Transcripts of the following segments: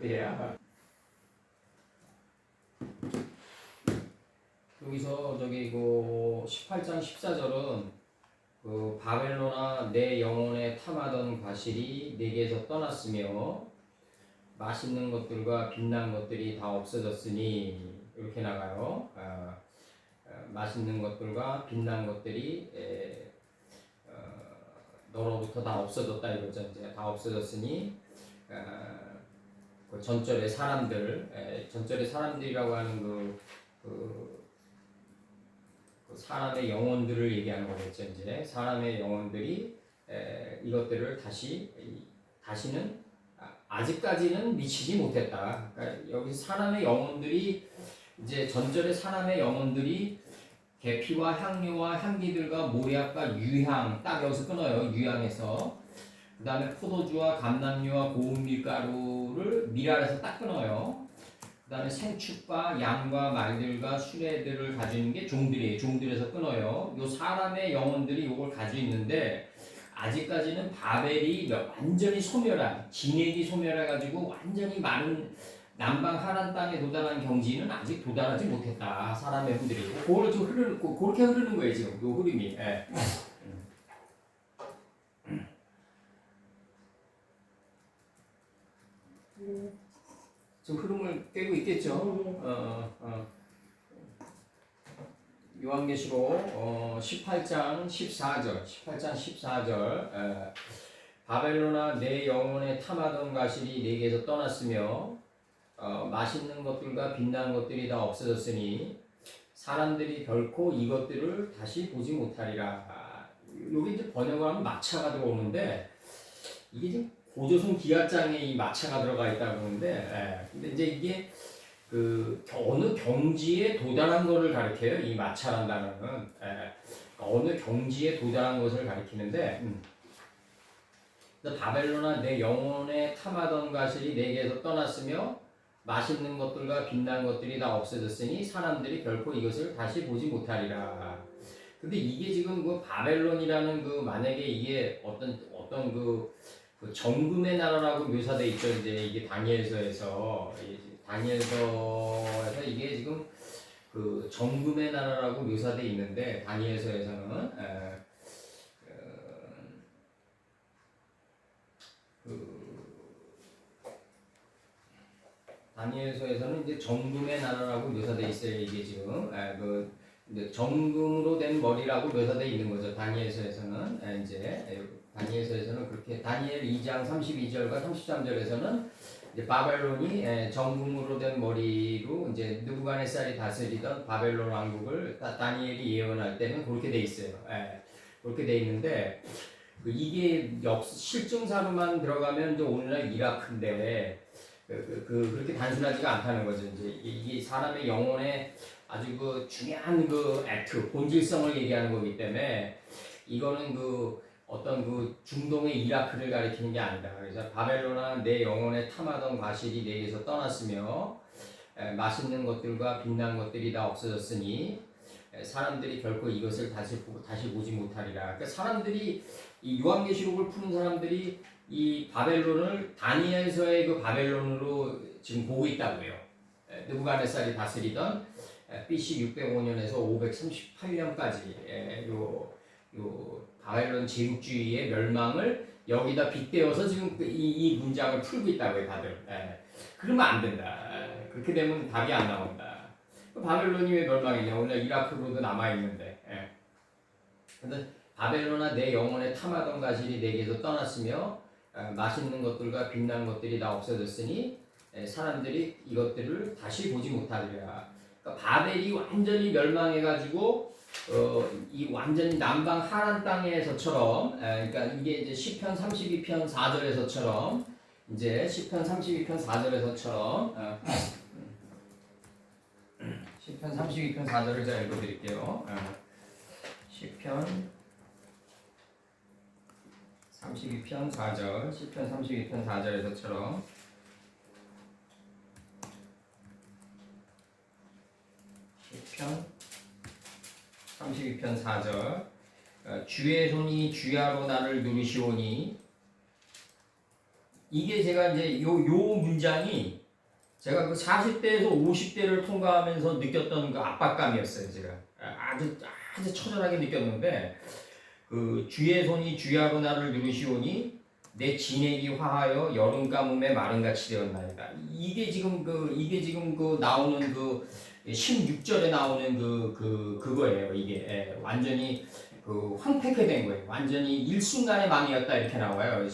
예. 여기서 저기 그 18장 14절은 그 바벨로나 내 영혼에 탐하던 과실이 내게서 떠났으며 맛있는 것들과 빛난 것들이 다 없어졌으니 이렇게 나가요. 맛있는 것들과 빛난 것들이 너로부터 다 없어졌다 이거죠. 이제 다 없어졌으니 그 전절의 사람들, 전절의 사람들이라고 하는 그 사람의 영혼들을 얘기하는 거겠죠. 이제 사람의 영혼들이 이것들을 다시는 아직까지는 미치지 못했다. 그러니까 여기 사람의 영혼들이 이제 전절의 사람의 영혼들이 계피와 향료와 향기들과 모략과 유향 딱 여기서 끊어요. 유향에서 그 다음에 포도주와 감람류와 고운 밀가루를 밀알에서 딱 끊어요. 그 다음에 생축과 양과 말들과 수레들을 가지는 게 종들이에요. 종들에서 끊어요. 요 사람의 영혼들이 요걸 가지고 있는데 아직까지는 바벨이 완전히 소멸한, 진액이 소멸해가지고 완전히 많은 남방 하란 땅에 도달한 경지는 아직 도달하지 못했다. 사람의 흔들이. 그걸 좀 그렇게 흐르는 거예요, 지금. 요 흐름이. 예. 좀 흐름을 깨고 있겠죠? 요한계시록 18장 14절 바벨로나 내 영혼에 탐하던 가실이 내게서 떠났으며 맛있는 것들과 빛난 것들이 다 없어졌으니 사람들이 결코 이것들을 다시 보지 못하리라. 여기 이제 번역을 하면 마차가 들어오는데 이게 지금 고조선 기하장에 이 마차가 들어가 있다고 그러는데 근데 이제 이게 그 어느 경지에 도달한 것을 가리켜요. 이 마차란 단어는 어느 경지에 도달한 것을 가리키는데 바벨로나 내 영혼에 탐하던 가실이 내게서 떠났으며 맛있는 것들과 빛난 것들이 다 없어졌으니 사람들이 결코 이것을 다시 보지 못하리라. 근데 이게 지금 그 바벨론이라는 그 만약에 이게 어떤 그 정금의 나라라고 묘사돼 있죠. 이제 이게 다니엘서에서 이게 지금 그 정금의 나라라고 묘사돼 있는데 다니엘서에서는 다니엘서에서는 이제 정금의 나라라고 묘사돼 있어요. 이게 지금 정금으로 된 머리라고 묘사돼 있는 거죠. 다니엘서에서는 이제 다니엘서에서는 그렇게 다니엘 2장 32절과 33절에서는 이제 바벨론이 정금으로 된 머리로 이제 느부갓네살이 다스리던 바벨론 왕국을 다니엘이 예언할 때는 그렇게 돼 있어요. 그렇게 돼 있는데 이게 실증사로만 들어가면 이제 오늘날 이라크인데 그렇게 단순하지가 않다는 거죠. 이제 이게 사람의 영혼에 아주 그 중요한 그 액트, 본질성을 얘기하는 거기 때문에 이거는 어떤 중동의 이라크를 가리키는 게 아니다. 그래서 바벨로나 내 영혼에 탐하던 과실이 내게서 떠났으며 맛있는 것들과 빛난 것들이 다 없어졌으니 사람들이 결코 이것을 다시 보지 못하리라. 그러니까 사람들이 이 요한계시록을 푸는 사람들이 이 바벨론을 다니엘서의 그 바벨론으로 지금 보고 있다고요. 느부갓네살이 다스리던 BC 605년에서 538년까지 요 바벨론 제국주의의 멸망을 여기다 빗대어서 지금 이 문장을 풀고 있다고요, 다들. 그러면 안 된다. 그렇게 되면 답이 안 나온다. 바벨론이 왜 멸망했냐? 오늘 이라크로도 남아 있는데. 근데 바벨론아 내 영혼에 탐하던 가실이 내게서 떠났으며 맛있는 것들과 빛난 것들이 다 없어졌으니 사람들이 이것들을 다시 보지 못하리라. 그러니까 바벨이 완전히 멸망해가지고 이 완전히 남방 하란 땅에서처럼 그러니까 이게 이제 시편 32편 4절에서처럼 이제 시편 32편 4절에서처럼 시편 32편 4절을 제가 읽어드릴게요. 시편 32편 4절, 시편 32편 4절에서처럼 시편 32편 4절 주의 손이 주야로 나를 누르시오니 이게 제가 이제 요 문장이 제가 그 40대에서 50대를 통과하면서 느꼈던 그 압박감이었어요. 제가 아주 처절하게 느꼈는데, 그 주의 손이 주야로 나를 누르시오니 내 진액이 화하여 여름 가뭄에 마른같이 되었나이다. 이게 지금 그 나오는 그 16절에 나오는 그거예요. 이게 완전히 그 황폐케 된 거예요. 완전히 일순간의 망이었다 이렇게 나와요.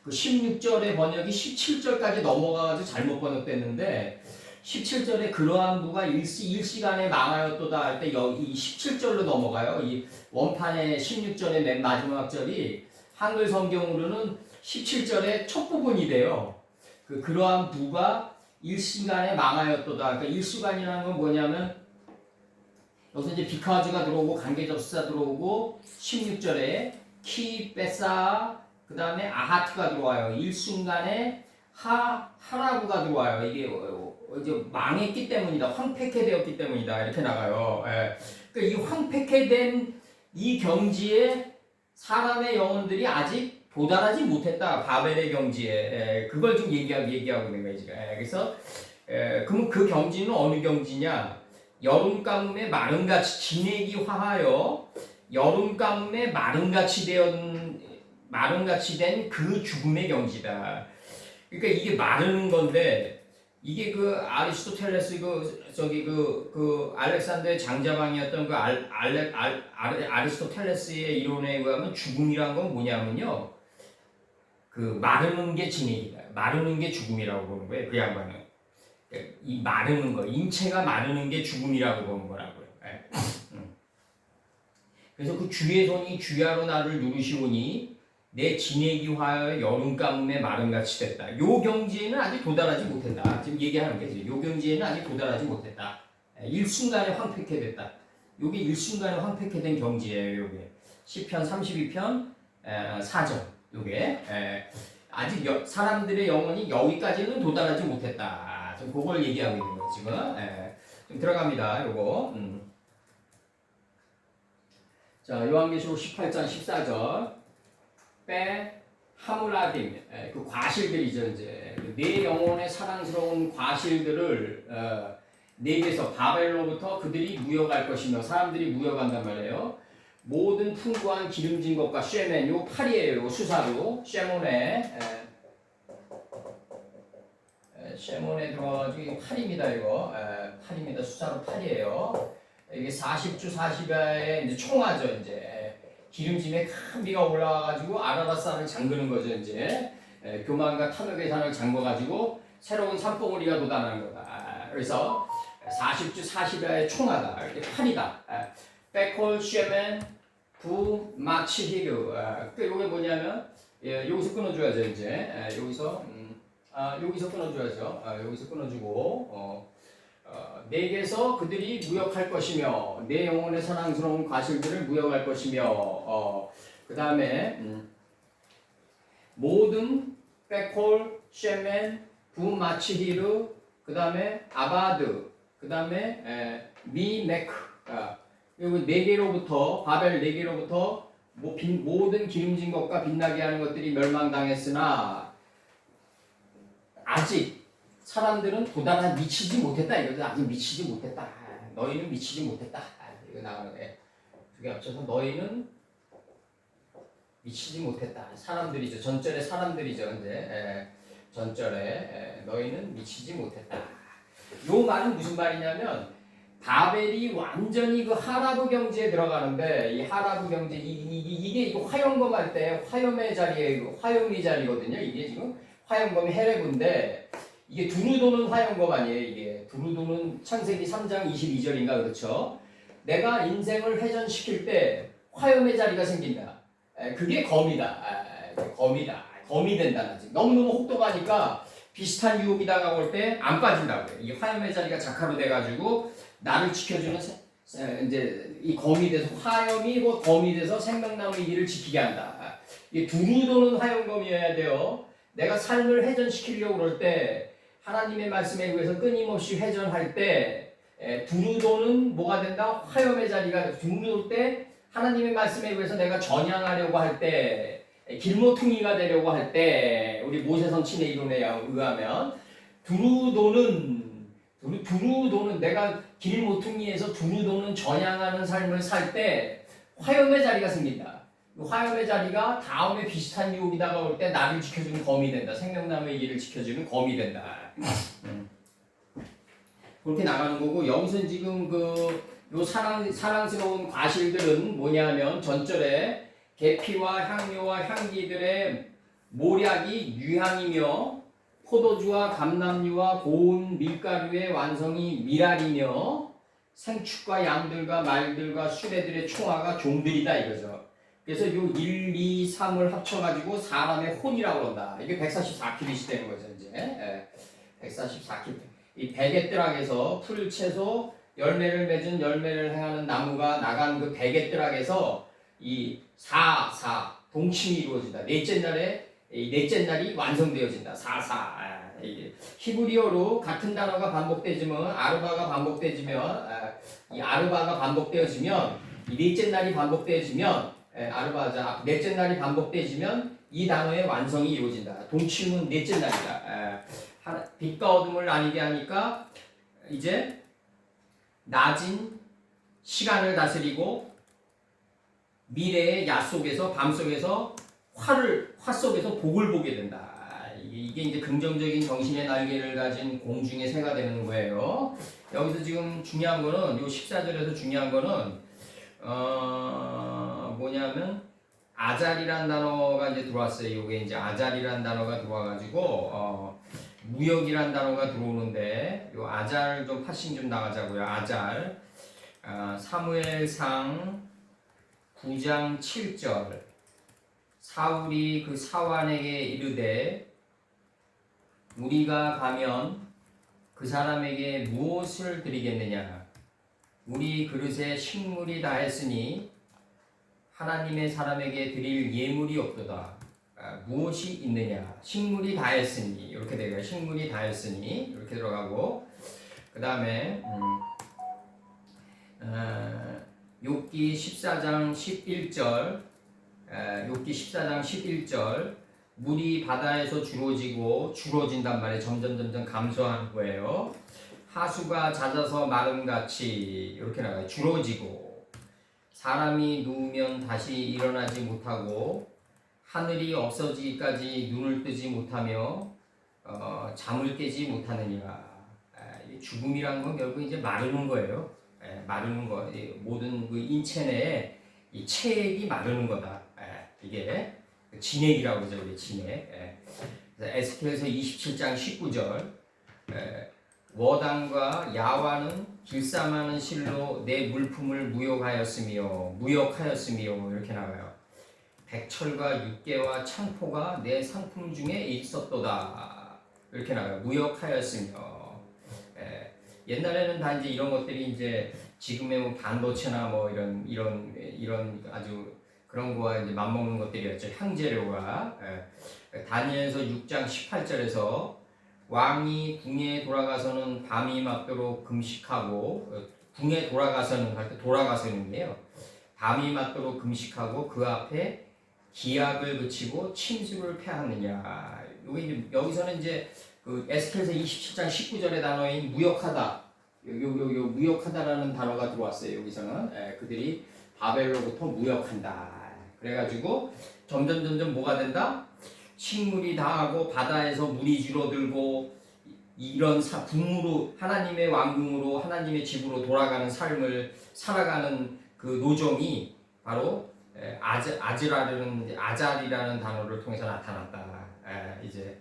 그 16절의 번역이 17절까지 넘어가가지고 잘못 번역됐는데, 17절에 그러한 부가 일시간에 망하였도다 할 때 이 17절로 넘어가요. 이 원판의 16절의 맨 마지막 절이 한글 성경으로는 17절의 첫 부분이 돼요. 그러한 부가 일시간에 망하였도다. 그러니까 일시간이라는 건 뭐냐면, 여기서 이제 비카즈가 들어오고 관계접수사 들어오고 16절에 키, 베사, 그 다음에 아하트가 들어와요. 일순간에 하라구가 들어와요. 이게 이제 망했기 때문이다. 황폐케 되었기 때문이다. 이렇게 나가요. 예. 그러니까 이 황폐케 된 이 경지에 사람의 영혼들이 아직 도달하지 못했다. 바벨의 경지에. 예. 그걸 지금 얘기하고 있는 거예요. 지금. 예. 그래서 그럼 그 경지는 어느 경지냐? 여름 가뭄에 마른같이 진액이 화하여 여름 가뭄에 마른같이 된 그 죽음의 경지다. 그러니까 이게 마르는 건데, 이게 그 아리스토텔레스 그 알렉산더의 장자방이었던 그 아리스토텔레스의 이론에 의하면 죽음이란 건 뭐냐면요, 그 마르는 게 진액이다. 마르는 게 죽음이라고 보는 거예요. 그 양반은 이 마르는 거, 인체가 마르는 게 죽음이라고 보는 거라고요. 그래서 그 주의 손이 주야로 나를 누르시오니 내 진액이 화하여 여름 가뭄에 마른같이 됐다. 요 경지에는 아직 도달하지 못했다. 지금 얘기하는 게 요 경지에는 아직 도달하지 못했다. 일순간에 황폐케 됐다. 요게 일순간에 황폐케 된 경지예요. 요게 시편 32편 4절. 요게 아직 사람들의 영혼이 여기까지는 도달하지 못했다. 좀 그걸 얘기하고 있는 거예요. 지금 좀 들어갑니다. 요거. 자, 요한계시록 18장 14절. 하물라딤, 그 과실들이죠. 이제 내 영혼의 사랑스러운 과실들을 내게서 바벨로부터 그들이 무역할 것이며, 사람들이 무역한단 말이에요. 모든 풍부한 기름진 것과 쉐멘, 요 팔이에요. 요 수사로 쉐몬에 들어가지고 팔입니다. 이거 팔입니다. 수사로 팔이에요. 이게 40주 40야의 이제 총화죠. 이제 기름짐에 큰 비가 올라와가지고 아라라산을 잠그는 거죠. 이제 교만과 탐욕의 산을 잠궈가지고 새로운 산봉우리가 돋아나는 거다. 그래서 40주 40야의 총하다. 이렇게 판이다. 백홀 쉐멘 부 마치히르. 이게 뭐냐면, 여기서 끊어줘야죠. 이제 여기서 끊어줘야죠. 여기서 끊어주고 내게서 그들이 무역할 것이며, 내 영혼의 사랑스러운 과실들을 무역할 것이며, 그 다음에 모든 백홀, 쉐멘, 부마치히르, 그 다음에 아바드, 그 다음에 미메크, 여기 네 개로부터, 바벨 네 개로부터 모든 기름진 것과 빛나게 하는 것들이 멸망당했으나 아직 사람들은 미치지 못했다. 이거죠. 아직 미치지 못했다. 너희는 미치지 못했다. 이거 나가는데 두 개 합쳐서 너희는 미치지 못했다. 사람들이죠. 전절의 사람들이죠. 이제 전절에 너희는 미치지 못했다. 요 말은 무슨 말이냐면, 바벨이 완전히 그 하라브 경지에 들어가는데, 이 하라브 경지 이게 이거 화염검 할 때 화염의 자리에 화염의 자리거든요. 이게 지금 화염검이 헤레브인데, 이게 두루 도는 화염검 아니에요. 이게 두루 도는 창세기 3장 22절인가 그렇죠. 내가 인생을 회전시킬 때 화염의 자리가 생긴다. 그게 검이다. 검이 된다는 거지. 너무너무 혹독하니까 비슷한 유혹이 다가올 때 안 빠진다고요. 이 화염의 자리가 작화로 돼가지고 나를 지켜주는 이제 이 검이 돼서, 화염이 검이 돼서 생명나무의 길을 지키게 한다. 이게 두루 도는 화염검이어야 돼요. 내가 삶을 회전시키려고 그럴 때, 하나님의 말씀에 의해서 끊임없이 회전할 때 두루 도는 뭐가 된다? 화염의 자리가 두루 돌 때, 하나님의 말씀에 의해서 내가 전향하려고 할 때 길모퉁이가 되려고 할 때 우리 모세선 친의 이론에 의하면 두루도는 내가 길모퉁이에서 두루도는 전향하는 삶을 살 때 화염의 자리가 생긴다. 화염의 자리가 다음에 비슷한 유혹이다가 올 때 나를 지켜주는 검이 된다. 생명나무의 길을 지켜주는 검이 된다. 그렇게 나가는 거고 여기서 지금 요 사랑스러운 과실들은 뭐냐면 전절에 계피와 향료와 향기들의 모략이 유향이며 포도주와 감람류와 고운 밀가루의 완성이 미랄이며 생축과 양들과 말들과 수레들의 총화가 종들이다 이거죠. 그래서 요 1, 2, 3을 합쳐가지고 사람의 혼이라고 그런다. 이게 144킬로씩 되는 거죠 이제. 144킬로. 이 베갯드락에서 풀 채소 열매를 맺은 열매를 행하는 나무가 나간 그 베갯드락에서 이 동침이 이루어진다. 넷째 날이 완성되어진다. 이게 히브리어로 같은 단어가 반복되지만 아르바가 반복되지면 이 아르바가 반복되어지면 이 넷째 날이 반복되어지면 넷째 날이 반복되어지면 이 단어의 완성이 이루어진다. 동침은 넷째 날이다. 빛과 어둠을 나뉘게 하니까 이제 낮은 시간을 다스리고 미래의 야 속에서 밤 속에서 화 속에서 복을 보게 된다. 이게 이제 긍정적인 정신의 날개를 가진 공중의 새가 되는 거예요. 여기서 지금 중요한 거는 요 14절에서 중요한 거는 뭐냐면 아잘이란 단어가 이제 들어왔어요. 요게 이제 아잘이란 단어가 들어와가지고 무역이란 단어가 들어오는데 요 아잘 좀 파싱 좀 나가자고요. 아잘 사무엘상 9장 7절 사울이 그 사환에게 이르되 우리가 가면 그 사람에게 무엇을 드리겠느냐 우리 그릇에 식물이 다했으니 하나님의 사람에게 드릴 예물이 없도다. 무엇이 있느냐 식물이 다했으니 이렇게 되고요. 식물이 다했으니 이렇게 들어가고 그 다음에 욥기 14장 11절 욥기 14장 11절 물이 바다에서 줄어진단 말이에요. 점점 감소하는 거예요. 하수가 잦아서 마름같이 이렇게 나가요. 줄어지고 사람이 누우면 다시 일어나지 못하고 하늘이 없어지기까지 눈을 뜨지 못하며 잠을 깨지 못하느니라. 죽음이란 건 결국 이제 마르는 거예요. 마르는 거. 모든 그 인체 내에 이 체액이 마르는 거다. 이게 진액이라고 그러죠. 우리 진액. 에스겔서 27장 19절 워당과 야와는 길쌈하는 실로 내 물품을 무역하였으며 이렇게 나와요. 백철과 육개와 창포가 내 상품 중에 있었도다. 이렇게 나와요. 무역하였으며. 옛날에는 다 이제 이런 것들이 이제 지금의 뭐 반도체나 뭐 이런 아주 그런 거와 이제 맞먹는 것들이었죠. 향재료가. 다니엘서 6장 18절에서 왕이 궁에 돌아가서는 밤이 맞도록 금식하고 궁에 돌아가서는 할 때 돌아가서는이에요. 밤이 맞도록 금식하고 그 앞에 기약을 그치고 침수를 패하느냐. 여기서는 이제 그 에스겔서 27장 19절의 단어인 무역하다. 요 무역하다라는 단어가 들어왔어요. 여기서는 그들이 바벨로부터 무역한다. 그래가지고 점점 뭐가 된다? 식물이 다하고 바다에서 물이 줄어들고 이런 궁으로 하나님의 왕궁으로 하나님의 집으로 돌아가는 삶을 살아가는 그 노정이 바로 아잘이라는 단어를 통해서 나타났다. 이제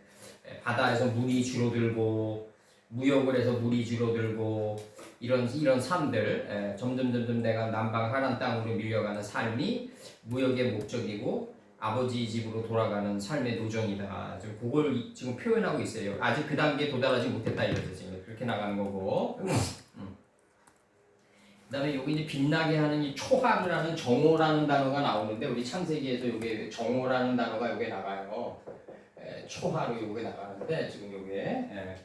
바다에서 물이 줄어들고 무역을 해서 물이 줄어들고 이런 삶들 점점 내가 남방 하란 땅으로 밀려가는 삶이 무역의 목적이고 아버지 집으로 돌아가는 삶의 노정이다. 지금 그걸 지금 표현하고 있어요. 아직 그 단계에 도달하지 못했다 이거죠. 지금 그렇게 나가는 거고. 그다음에 여기 이제 빛나게 하는 이 초하루라는 정오라는 단어가 나오는데 우리 창세기에서 여기 정오라는 단어가 여기 나가요. 초하루 여기 나가는데 지금 여기에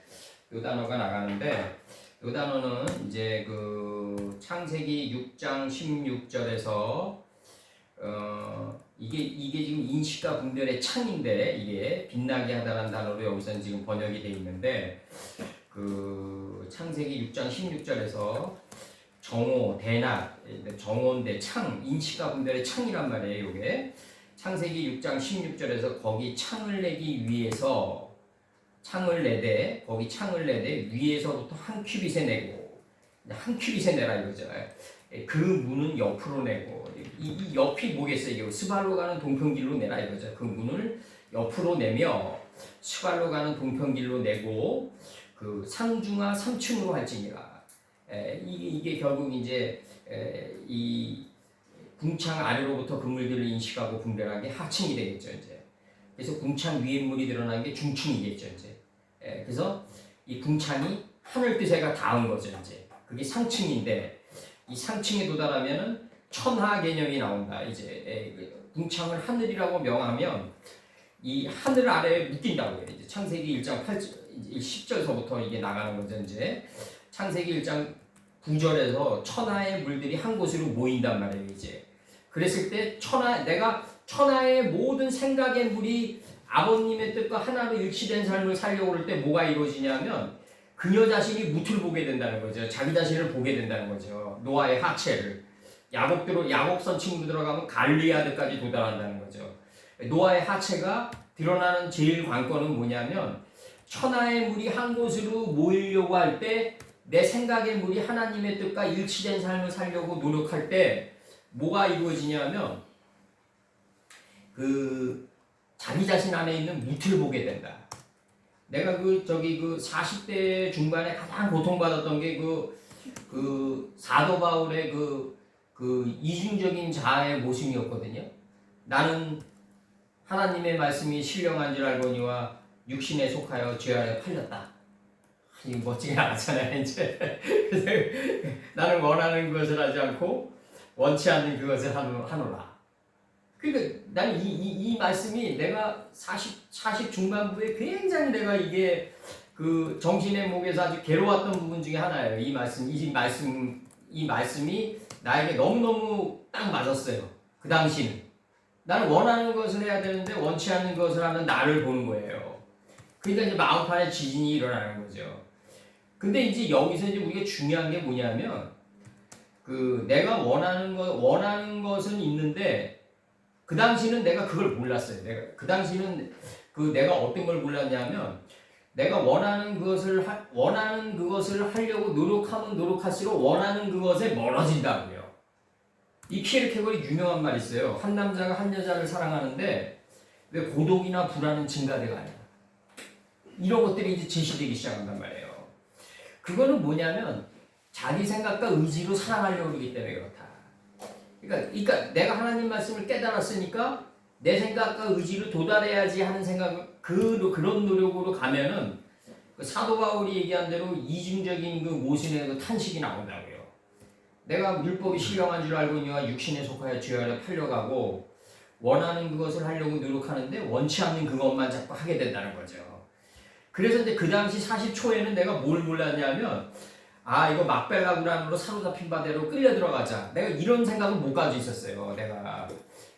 이 단어가 나가는데 이 단어는 이제 그 창세기 6장 16절에서 이게 지금 인식과 분별의 창인데 이게 빛나게 하다라는 단어로 여기서는 지금 번역이 돼 있는데 그 창세기 6장 16절에서 정오, 대낮, 정오인데 창, 인식과 분별의 창이란 말이에요. 이게 창세기 6장 16절에서 거기 창을 내기 위해서 거기 창을 내되 위에서부터 한 큐빗에 내고 한 큐빗에 내라 이거죠. 그 문은 옆으로 내고 이 옆이 뭐겠어요? 이게 스발로 가는 동편길로 내라 이거죠. 그 문을 옆으로 내며 스발로 가는 동편길로 내고 그 상중하 3층으로 할지니라. 이게 결국 이제 이 궁창 아래로부터 그물들을 인식하고 분별한 게 하층이 되겠죠. 이제 그래서 궁창 위에 물이 드러난 게 중층이겠죠. 이제 그래서 이 궁창이 하늘 뜻에가 닿은 거죠. 이제 그게 상층인데 이 상층에 도달하면은 천하 개념이 나온다. 이제 궁창을 하늘이라고 명하면 이 하늘 아래에 묶인다고 해요. 이제 창세기 1장 10절서부터 이게 나가는 거죠. 이제 창세기 1장 9절에서 천하의 물들이 한 곳으로 모인단 말이에요. 이제 그랬을 때 내가 천하의 모든 생각의 물이 아버님의 뜻과 하나로 일치된 삶을 살려고 그럴 때 뭐가 이루어지냐면 그녀 자신이 무트를 보게 된다는 거죠. 자기 자신을 보게 된다는 거죠. 노아의 하체를. 야곱선 친구 들어가면 갈리아드까지 도달한다는 거죠. 노아의 하체가 드러나는 제일 관건은 뭐냐면 천하의 물이 한 곳으로 모이려고 할 때 내 생각의 물이 하나님의 뜻과 일치된 삶을 살려고 노력할 때 뭐가 이루어지냐면 그 자기 자신 안에 있는 무트를 보게 된다. 내가 그 40대 중반에 가장 고통받았던 게 그 사도 바울의 그 이중적인 자아의 모습이었거든요. 나는 하나님의 말씀이 신령한 줄 알거니와 육신에 속하여 죄 아래 팔렸다. 이 멋지게 나왔잖아요. 이제 그래서 나는 원하는 것을 하지 않고 원치 않는 그것을 하노라. 그러니까 나는 이 말씀이 내가 40 중반부에 굉장히 내가 이게 그 정신의 목에서 아주 괴로웠던 부분 중에 하나예요. 이 말씀이 나에게 너무너무 딱 맞았어요. 그 당시는. 나는 원하는 것을 해야 되는데 원치 않는 것을 하는 나를 보는 거예요. 그러니까 이제 마음판에 지진이 일어나는 거죠. 근데 이제 여기서 이제 우리가 중요한 게 뭐냐면 그 내가 원하는 것은 있는데 그 당시는 내가 그걸 몰랐어요. 그 당시는 내가 어떤 걸 몰랐냐면 내가 원하는 그것을 하려고 노력하면 노력할수록 원하는 그것에 멀어진다고요. 이 키에르케고르의 유명한 말이 있어요. 한 남자가 한 여자를 사랑하는데 왜 고독이나 불안은 증가돼가 아니야. 이런 것들이 이제 제시되기 시작한단 말이에요. 그거는 뭐냐면 자기 생각과 의지로 사랑하려고 그러기 때문에 그렇다. 그러니까 내가 하나님 말씀을 깨달았으니까 내 생각과 의지로 도달해야지 하는 그런 노력으로 가면은 그 사도 바울이 얘기한 대로 이중적인 그 모순의 그 탄식이 나온다고요. 내가 율법이 신령한 줄 알고니와 육신에 속하여 죄 아래 팔려가고 원하는 그것을 하려고 노력하는데 원치 않는 그것만 자꾸 하게 된다는 거죠. 그래서 이제 그 당시 40초에는 내가 뭘 몰랐냐면 이거 막벨라구란으로 사로잡힌 바대로 끌려 들어가자. 내가 이런 생각은 못 가지고 있었어요. 내가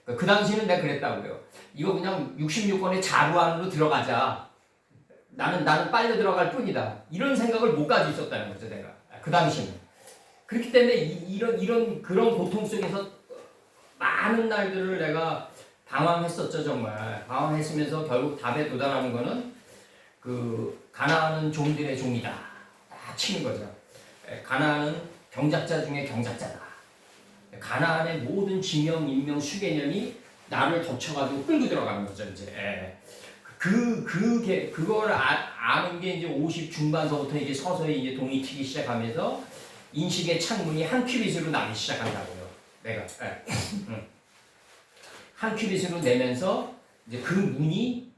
그 당시는 내가 그랬다고요. 이거 그냥 66권의 자루 안으로 들어가자. 나는 빨려 들어갈 뿐이다. 이런 생각을 못 가지고 있었다는 거죠. 내가 그 당시는. 그렇기 때문에 이런 그런 고통 속에서 많은 날들을 내가 방황했었죠. 정말 방황했으면서 결국 답에 도달하는 거는 그 가나안은 종들의 종이다. 딱 치는 거죠. 가나안은 경작자 중에 경작자다. 가나안의 모든 지명, 인명, 수개념이 나를 덮쳐가지고 끌고 들어가는 거죠. 이제 그걸 아는 게 이제 50 중반서부터 이제 서서히 이제 동이 튀기 시작하면서 인식의 창문이 한 큐빗으로 나기 시작한다고요. 내가 한 큐빗으로 내면서 이제 그 문이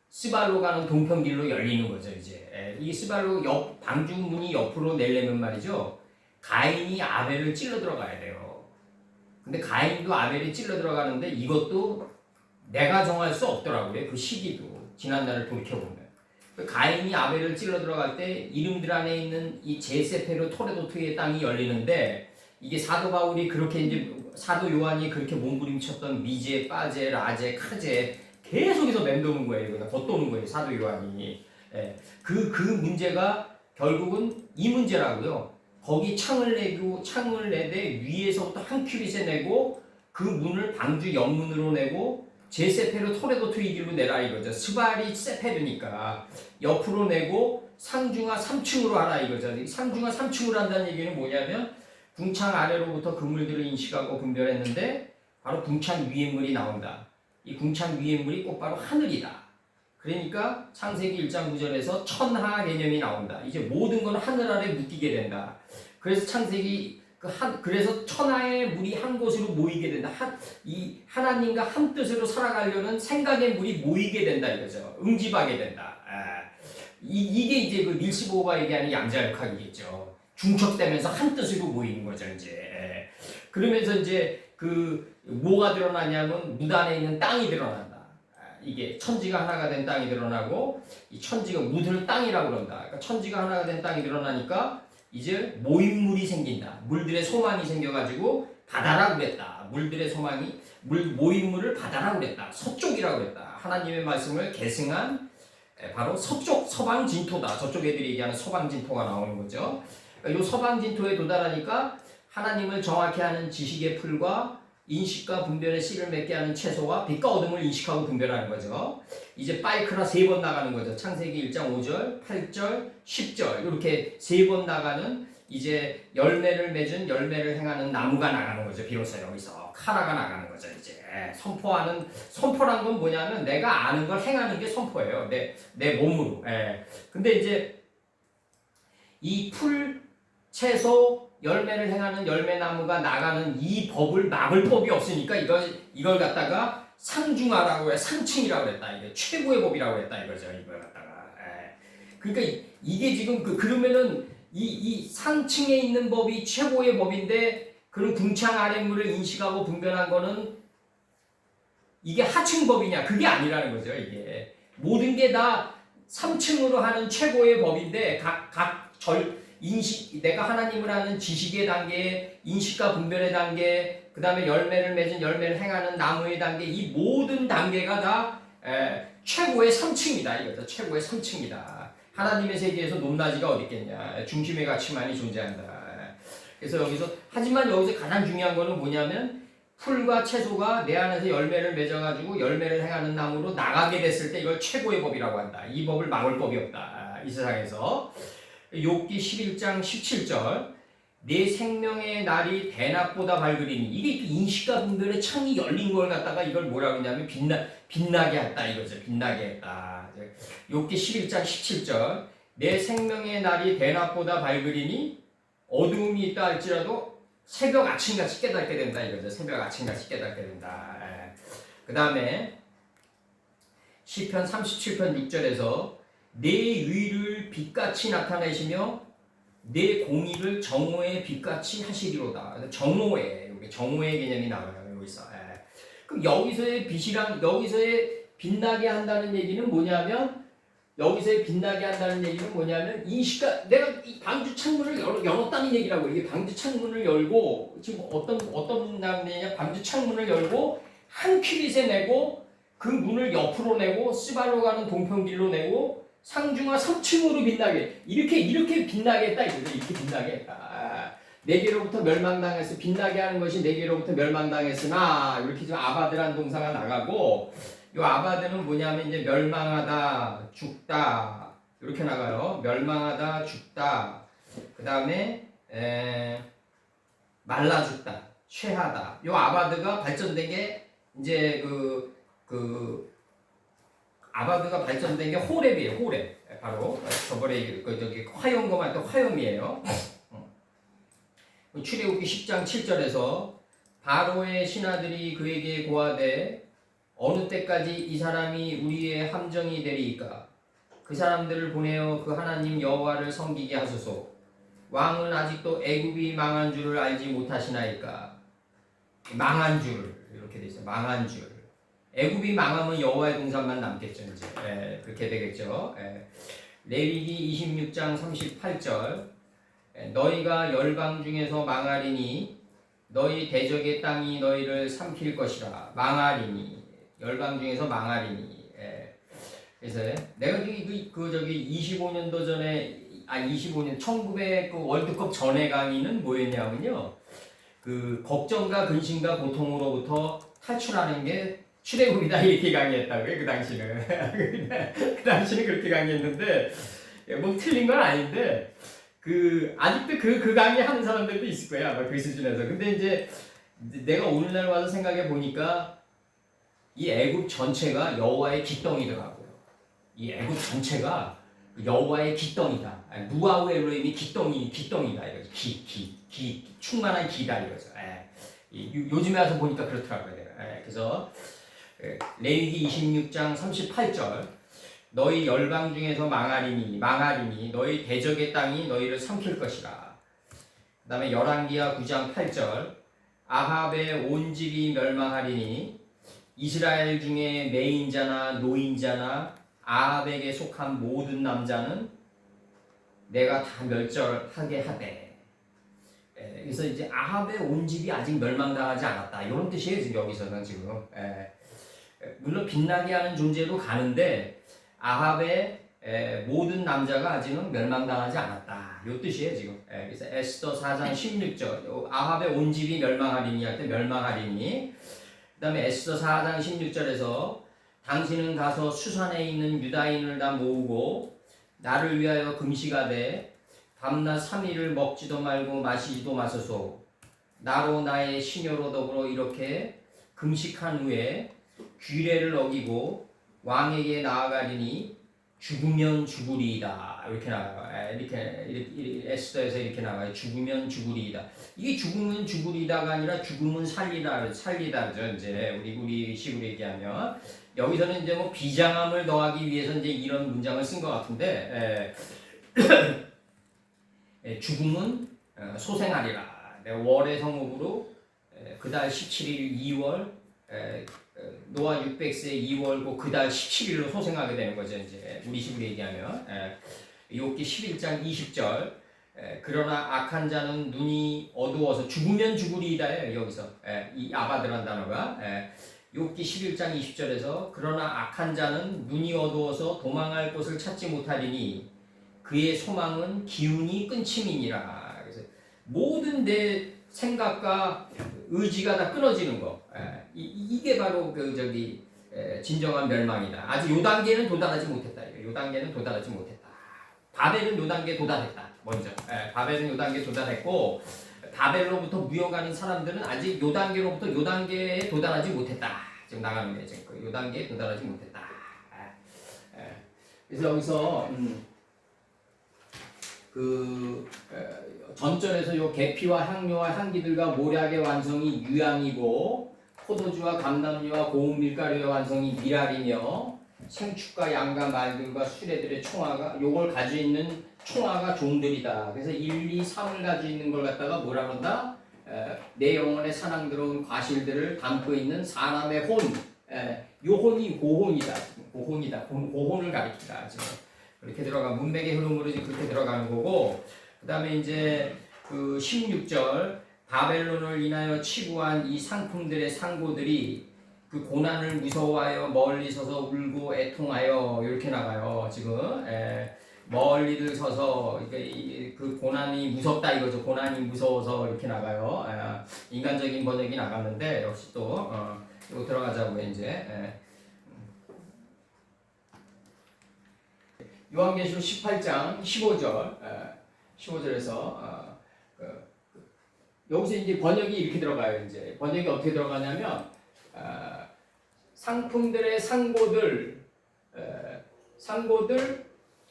스발로 가는 동편길로 열리는 거죠. 이제 이 스발로 방중문이 옆으로 내려면 말이죠. 가인이 아벨을 찔러 들어가야 돼요. 근데 가인도 아벨이 찔러 들어가는데 이것도 내가 정할 수 없더라고요. 그 시기도 지난날을 돌이켜보면 가인이 아벨을 찔러 들어갈 때 이름들 안에 있는 이 제세페르 토레도트의 땅이 열리는데 이게 사도 바울이 그렇게 이제 사도 요한이 그렇게 몸부림쳤던 미제, 빠제, 라제, 카제 계속해서 맴도는 거예요. 그냥 겉도는 거예요. 사도 요한이. 예. 그 문제가 결국은 이 문제라고요. 거기 창을 내되 위에서부터 한 큐빗에 내고 그 문을 방주 옆문으로 내고 제세페르 토레도 트이길로 내라 이거죠. 스발이 세페르니까 옆으로 내고 상중하 3층으로 하라 이거죠. 상중하 3층으로 한다는 얘기는 뭐냐면 궁창 아래로부터 그물들을 인식하고 분별했는데 바로 궁창 위의 물이 나온다. 이 궁창 위의 물이 곧바로 하늘이다. 그러니까 창세기 1장 9절에서 천하 개념이 나온다. 이제 모든 건 하늘 아래 묶이게 된다. 그래서 창세기 그래서 천하의 물이 한 곳으로 모이게 된다. 이 하나님과 한 뜻으로 살아가려는 생각의 물이 모이게 된다 이거죠. 응집하게 된다. 이게 이제 그 닐스 보어가 얘기하는 양자역학이겠죠. 중첩되면서 한 뜻으로 모이는 거죠 이제. 그러면서 이제 그 뭐가 드러나냐면 무단에 있는 땅이 드러난다. 이게 천지가 하나가 된 땅이 드러나고 이 천지가 묻을 땅이라고 그런다. 그러니까 천지가 하나가 된 땅이 드러나니까 이제 모임물이 생긴다. 물들의 소망이 생겨가지고 바다라고 그랬다. 물들의 소망이 모임물을 바다라고 그랬다. 서쪽이라고 그랬다. 하나님의 말씀을 계승한 바로 서쪽 서방 진토다. 저쪽 애들이 얘기하는 서방 진토가 나오는 거죠. 그러니까 이 서방 진토에 도달하니까 하나님을 정확히 하는 지식의 풀과 인식과 분별의 씨를 맺게 하는 채소와 빛과 어둠을 인식하고 분별하는 거죠. 이제 파이크라 3번 나가는 거죠. 창세기 1장 5절, 8절, 10절 이렇게 3번 나가는 이제 열매를 맺은 열매를 행하는 나무가 나가는 거죠. 비로소 여기서 카라가 나가는 거죠. 이제 선포란 건 뭐냐면 내가 아는 걸 행하는 게 선포예요. 내 몸으로. 근데 이제 이 풀, 채소, 열매를 행하는 열매나무가 나가는 이 법을 막을 법이 없으니까 이걸 갖다가 상중하라고 해, 상층이라고 했다. 이게 최고의 법이라고 했다 이거죠. 이걸 갖다가. 그러니까 이게 지금 그러면은 이 상층에 있는 법이 최고의 법인데 그런 궁창 아랫물을 인식하고 분별한 거는 이게 하층 법이냐? 그게 아니라는 거죠. 이게 모든 게 다 3층으로 하는 최고의 법인데 내가 하나님을 아는 지식의 단계, 인식과 분별의 단계, 그 다음에 열매를 맺은 열매를 행하는 나무의 단계, 이 모든 단계가 다 최고의 3층이다 이거죠. 최고의 3층이다. 하나님의 세계에서 높낮이가 어디 있겠냐. 중심의 가치만이 존재한다. 그래서 하지만 여기서 가장 중요한 거는 뭐냐면 풀과 채소가 내 안에서 열매를 맺어가지고 열매를 행하는 나무로 나가게 됐을 때 이걸 최고의 법이라고 한다. 이 법을 막을 법이 없다. 이 세상에서. 욥기 11장 17절 내 생명의 날이 대낮보다 밝으리니 이게 인식과 분별의 창이 열린 걸 갖다가 이걸 뭐라고 하냐면 빛나게 했다 이거죠. 빛나게 했다. 욥기 11장 17절 내 생명의 날이 대낮보다 밝으리니 어두움이 있다 할지라도 새벽 아침같이 깨닫게 된다 이거죠. 새벽 아침같이 깨닫게 된다. 그 다음에 시편 37편 6절에서 내 의를 빛같이 나타내시며 내 공의를 정오의 빛같이 하시리로다. 정오의 개념이 나와요 여기서. 그럼 여기서의 빛이랑 여기서의 빛나게 한다는 얘기는 뭐냐면 인식과 내가 이 방주 창문을 열었다는 얘기라고. 이게 방주 창문을 열고 지금 어떤 남녀냐 방주 창문을 열고 한 큐빗에 내고 그 문을 옆으로 내고 스발로 가는 동편길로 내고 상중하 3층으로 빛나게 이렇게 빛나게 했다 이거죠. 이렇게 빛나게 했다. 내게로부터 멸망당했어. 빛나게 하는 것이 내게로부터 멸망당했으나 이렇게 좀 아바드란 동사가 나가고 이 아바드는 뭐냐면 이제 멸망하다, 죽다 이렇게 나가요. 멸망하다, 죽다. 그 다음에 말라 죽다, 취하다. 이 아바드가 발전된 게 이제 아바드가 발전된 게 호렙이에요. 호렙. 바로 저번에 저기 화염검할 때 화염이에요. 출애굽기 10장 7절에서 바로의 신하들이 그에게 고하되 어느 때까지 이 사람이 우리의 함정이 되리이까 그 사람들을 보내어 그 하나님 여호와를 섬기게 하소서. 왕은 아직도 애굽이 망한 줄을 알지 못하시나이까. 망한 줄 이렇게 돼 있어요. 망한 줄. 애굽이 망하면 여호와의 동산만 남겠죠. 이제 그렇게 되겠죠. 레위기 26장 38절 너희가 열방 중에서 망하리니 너희 대적의 땅이 너희를 삼킬 것이라 망하리니 열방 중에서 망하리니. 그래서 내가 저기 25년도 전에 25년 1900 그 월드컵 전에 강의는 뭐였냐면요. 그 걱정과 근심과 고통으로부터 탈출하는 게 출애굽이다 이렇게 강의했다고요. 그 당시는 그 당시는 그렇게 강의했는데 뭐 틀린 건 아닌데 아직도 그 강의 하는 사람들도 있을 거야 아마 그 수준에서. 근데 이제 내가 오늘날 와서 생각해 보니까 이 애굽 전체가 여호와의 기덩이더라고요. 이 애굽 전체가 여호와의 기덩이다. 무아우 엘로힘이 기덩이다 이거죠. 충만한 기다 이거죠. 요즘에 와서 보니까 그렇더라고요. 그래서 레위기 26장 38절 너희 열방 중에서 망하리니 너희 대적의 땅이 너희를 삼킬 것이라. 그 다음에 열왕기하 9장 8절 아합의 온 집이 멸망하리니 이스라엘 중에 매인자나 노인자나 아합에게 속한 모든 남자는 내가 다 멸절하게 하되. 그래서 이제 아합의 온 집이 아직 멸망당하지 않았다 이런 뜻이에요 지금 여기서는 지금. 물론 빛나게 하는 존재로 가는데 아합의 모든 남자가 아직은 멸망당하지 않았다 이 뜻이에요 지금. 그래서 에스더 4장 16절 아합의 온 집이 멸망하리니 할 때 멸망하리니. 그 다음에 에스더 4장 16절에서 당신은 가서 수산에 있는 유다인을 다 모으고 나를 위하여 금식하되 밤낮 3일을 먹지도 말고 마시지도 마소서. 나로 나의 시녀로 더불어 이렇게 금식한 후에 규례를 어기고 왕에게 나아가리니 죽으면 죽으리이다 이렇게 나와요. 이렇게 에스더에서 이렇게 나와요. 죽으면 죽으리이다. 이게 죽으면 죽으리다가 아니라 죽으면 살리다죠. 이제 우리 식으로 얘기하면 여기서는 이제 뭐 비장함을 더하기 위해서 이제 이런 문장을 쓴 것 같은데 죽음은 소생하리라. 월의 성읍으로 그달 17일 2월 노아 600세 2월고 그달 17일로 소생하게 되는 거죠. 이제 우리 식으로 얘기하면 욥기 11장 20절 그러나 악한 자는 눈이 어두워서 죽으면 죽으리이다예요. 여기서 이 아바드란 단어가 욥기 11장 20절에서 그러나 악한 자는 눈이 어두워서 도망할 곳을 찾지 못하리니 그의 소망은 기운이 끊침이니라. 그래서 모든 내 생각과 의지가 다 끊어지는 거. 이게 바로 진정한 멸망이다. 아직 요 단계는 도달하지 못했다. 요 단계는 도달하지 못했다. 바벨은 요 단계에 도달했다. 먼저. 바벨은 요 단계에 도달했고 바벨로부터 무역하는 사람들은 아직 요 단계로부터 요 단계에 도달하지 못했다. 지금 나가는 거예요. 지금 요 단계에 도달하지 못했다. 그래서 여기서 전절에서 요 계피와 향료와 향기들과 모략의 완성이 유향이고 포도주와 감람류와 고운 밀가루의 완성이 미랄이며 생축과 양과 말들과 수레들의 총화가 요걸 가지고 있는 총화가 종들이다. 그래서 1, 2, 3을 가지고 있는 걸 갖다가 뭐라 그런다? 내 영혼에 사랑스러운 과실들을 담고 있는 사람의 혼. 요 혼이 고혼이다. 고혼을 가리키다. 지금. 그렇게 들어가 문맥의 흐름으로 지금 그렇게 들어가는 거고. 그다음에 이제 16절 바벨론을 인하여 치부한 이 상품들의 상고들이 그 고난을 무서워하여 멀리 서서 울고 애통하여 이렇게 나가요. 지금 멀리들 서서 그 고난이 무섭다 이거죠. 고난이 무서워서 이렇게 나가요. 인간적인 번역이 나갔는데 역시 또 이거 들어가자고요. 이제 요한계시록 18장 15절에서 여기서 이제 번역이 이렇게 들어가요. 이제 번역이 어떻게 들어가냐면 상품들의 상고들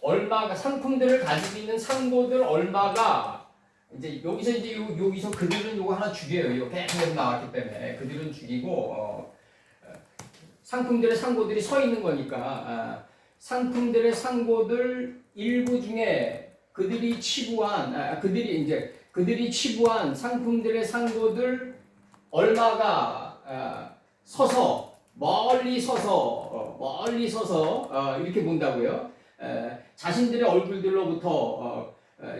얼마가 상품들을 가지고 있는 상고들 얼마가 이제 여기서 그들은 요거 하나 죽여요. 이렇게 계속 나왔기 때문에 그들은 죽이고 상품들의 상고들이 서 있는 거니까 상품들의 상고들 일부 중에 그들이 치부한 상품들의 상고들 얼마가 서서 멀리 서서 이렇게 본다고요. 자신들의 얼굴들로부터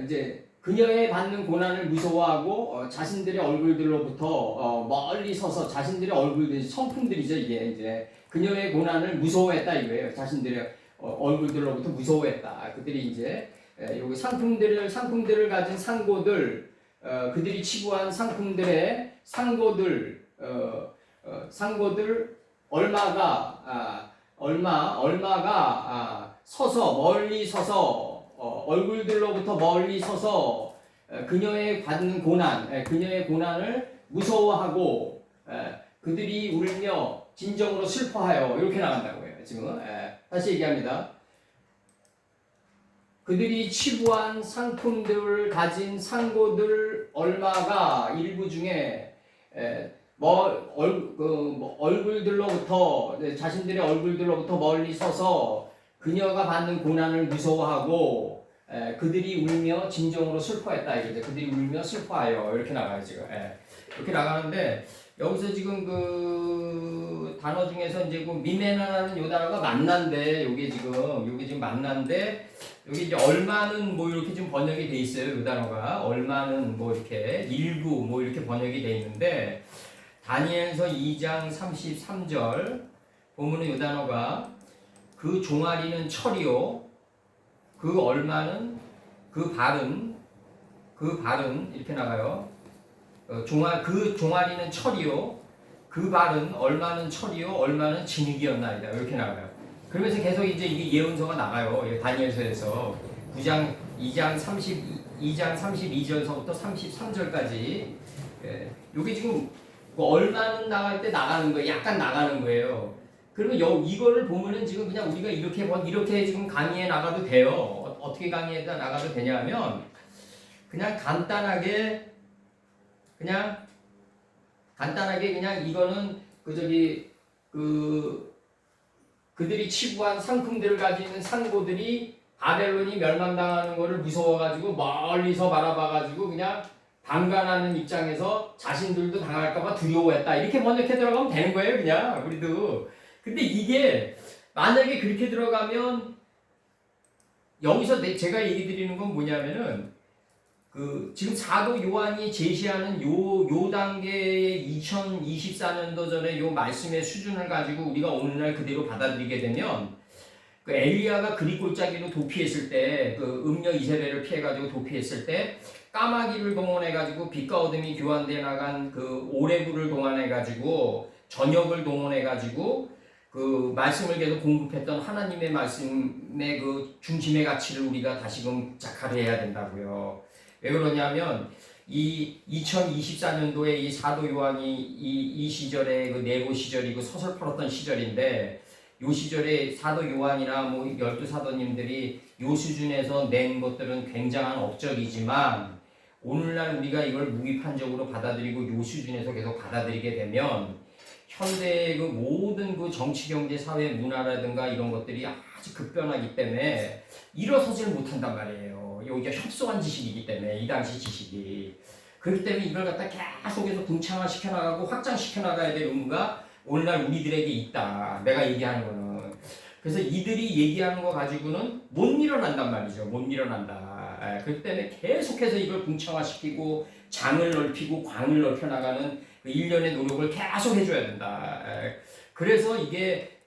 이제 그녀의 받는 고난을 무서워하고 자신들의 얼굴들로부터 멀리 서서 자신들의 얼굴들 성품들이죠. 이게 이제 그녀의 고난을 무서워했다 이거예요. 자신들의 얼굴들로부터 무서워했다. 그들이 이제 여기 상품들을 가진 상고들, 그들이 치부한 상품들의 상고들 얼마가 서서 멀리 서서 얼굴들로부터 멀리 서서 그녀의 받는 그녀의 고난을 무서워하고 그들이 울며 진정으로 슬퍼하여 이렇게 나간다고요. 지금 다시 얘기합니다. 그들이 치부한 상품들을 가진 상고들 얼마가 일부 중에 얼굴들로부터 자신들의 얼굴들로부터 멀리 서서 그녀가 받는 고난을 무서워하고 그들이 울며 진정으로 슬퍼했다 이거죠. 그들이 울며 슬퍼하여 이렇게 나가요 지금. 이렇게 나가는데 여기서 지금 그 단어 중에서 이제 그 미메나라는 요 단어가 만난데 요게 지금 만난데 여기 이제 얼마는 뭐 이렇게 좀 번역이 돼 있어요. 요 단어가 얼마는 뭐 이렇게 일부 뭐 이렇게 번역이 돼 있는데 다니엘서 2장 33절 보면은 요 단어가 그 종아리는 철이요 그 얼마는 그 발은 이렇게 나가요. 그 종아리는 철이요 그 발은 얼마는 철이요 얼마는 진흙이었나이다 이렇게 나가요. 그러면서 계속 이제 이게 예언서가 나가요. 다니엘서에서 2장 32절서부터 33절까지 이게 지금 뭐 얼마는 나갈 때 나가는 거예요. 약간 나가는 거예요. 그러면 이거를 보면은 지금 그냥 우리가 이렇게 지금 강의에 나가도 돼요. 어떻게 강의에 나가도 되냐면 그냥 간단하게 그냥 이거는 그들이 치부한 상품들을 가지고 있는 상고들이 바벨론이 멸망당하는 것을 무서워가지고 멀리서 바라봐가지고 그냥 방관하는 입장에서 자신들도 당할까봐 두려워했다. 이렇게 번역해 들어가면 되는 거예요, 그냥 우리도. 근데 이게 만약에 그렇게 들어가면 여기서 제가 얘기 드리는 건 뭐냐면은 지금 사도 요한이 제시하는 요 단계의 2024년도 전에 요 말씀의 수준을 가지고 우리가 오늘날 그대로 받아들이게 되면 그 엘리야가 그릿골짜기로 도피했을 때 음녀 이세벨을 피해가지고 도피했을 때 까마귀를 동원해가지고 빛과 어둠이 교환돼 나간 오레불을 동원해가지고 저녁을 동원해가지고 말씀을 계속 공급했던 하나님의 말씀의 중심의 가치를 우리가 다시금 자카해야 된다고요. 왜 그러냐면 이 2024년도에 이 사도 요한이 이 시절에 네고 시절이고 소설 팔았던 시절인데 요 시절에 사도 요한이나 뭐 12사도님들이 요 수준에서 낸 것들은 굉장한 업적이지만 오늘날 우리가 이걸 무비판적으로 받아들이고 요 수준에서 계속 받아들이게 되면 현대의 모든 정치, 경제, 사회, 문화라든가 이런 것들이 아주 급변하기 때문에 일어서지를 못한단 말이에요. 여기가 협소한 지식이기 때문에 이 당시 지식이 그렇기 때문에 이걸 갖다 계속해서 궁창화시켜 나가고 확장시켜 나가야 될 의무가 오늘날 우리들에게 있다. 내가 얘기하는 거는. 그래서 이들이 얘기하는 거 가지고는 못 일어난단 말이죠. 못 일어난다. 그렇기 때문에 계속해서 이걸 궁창화시키고 장을 넓히고 광을 넓혀 나가는 일련의 노력을 계속 해줘야 된다. 그래서 이게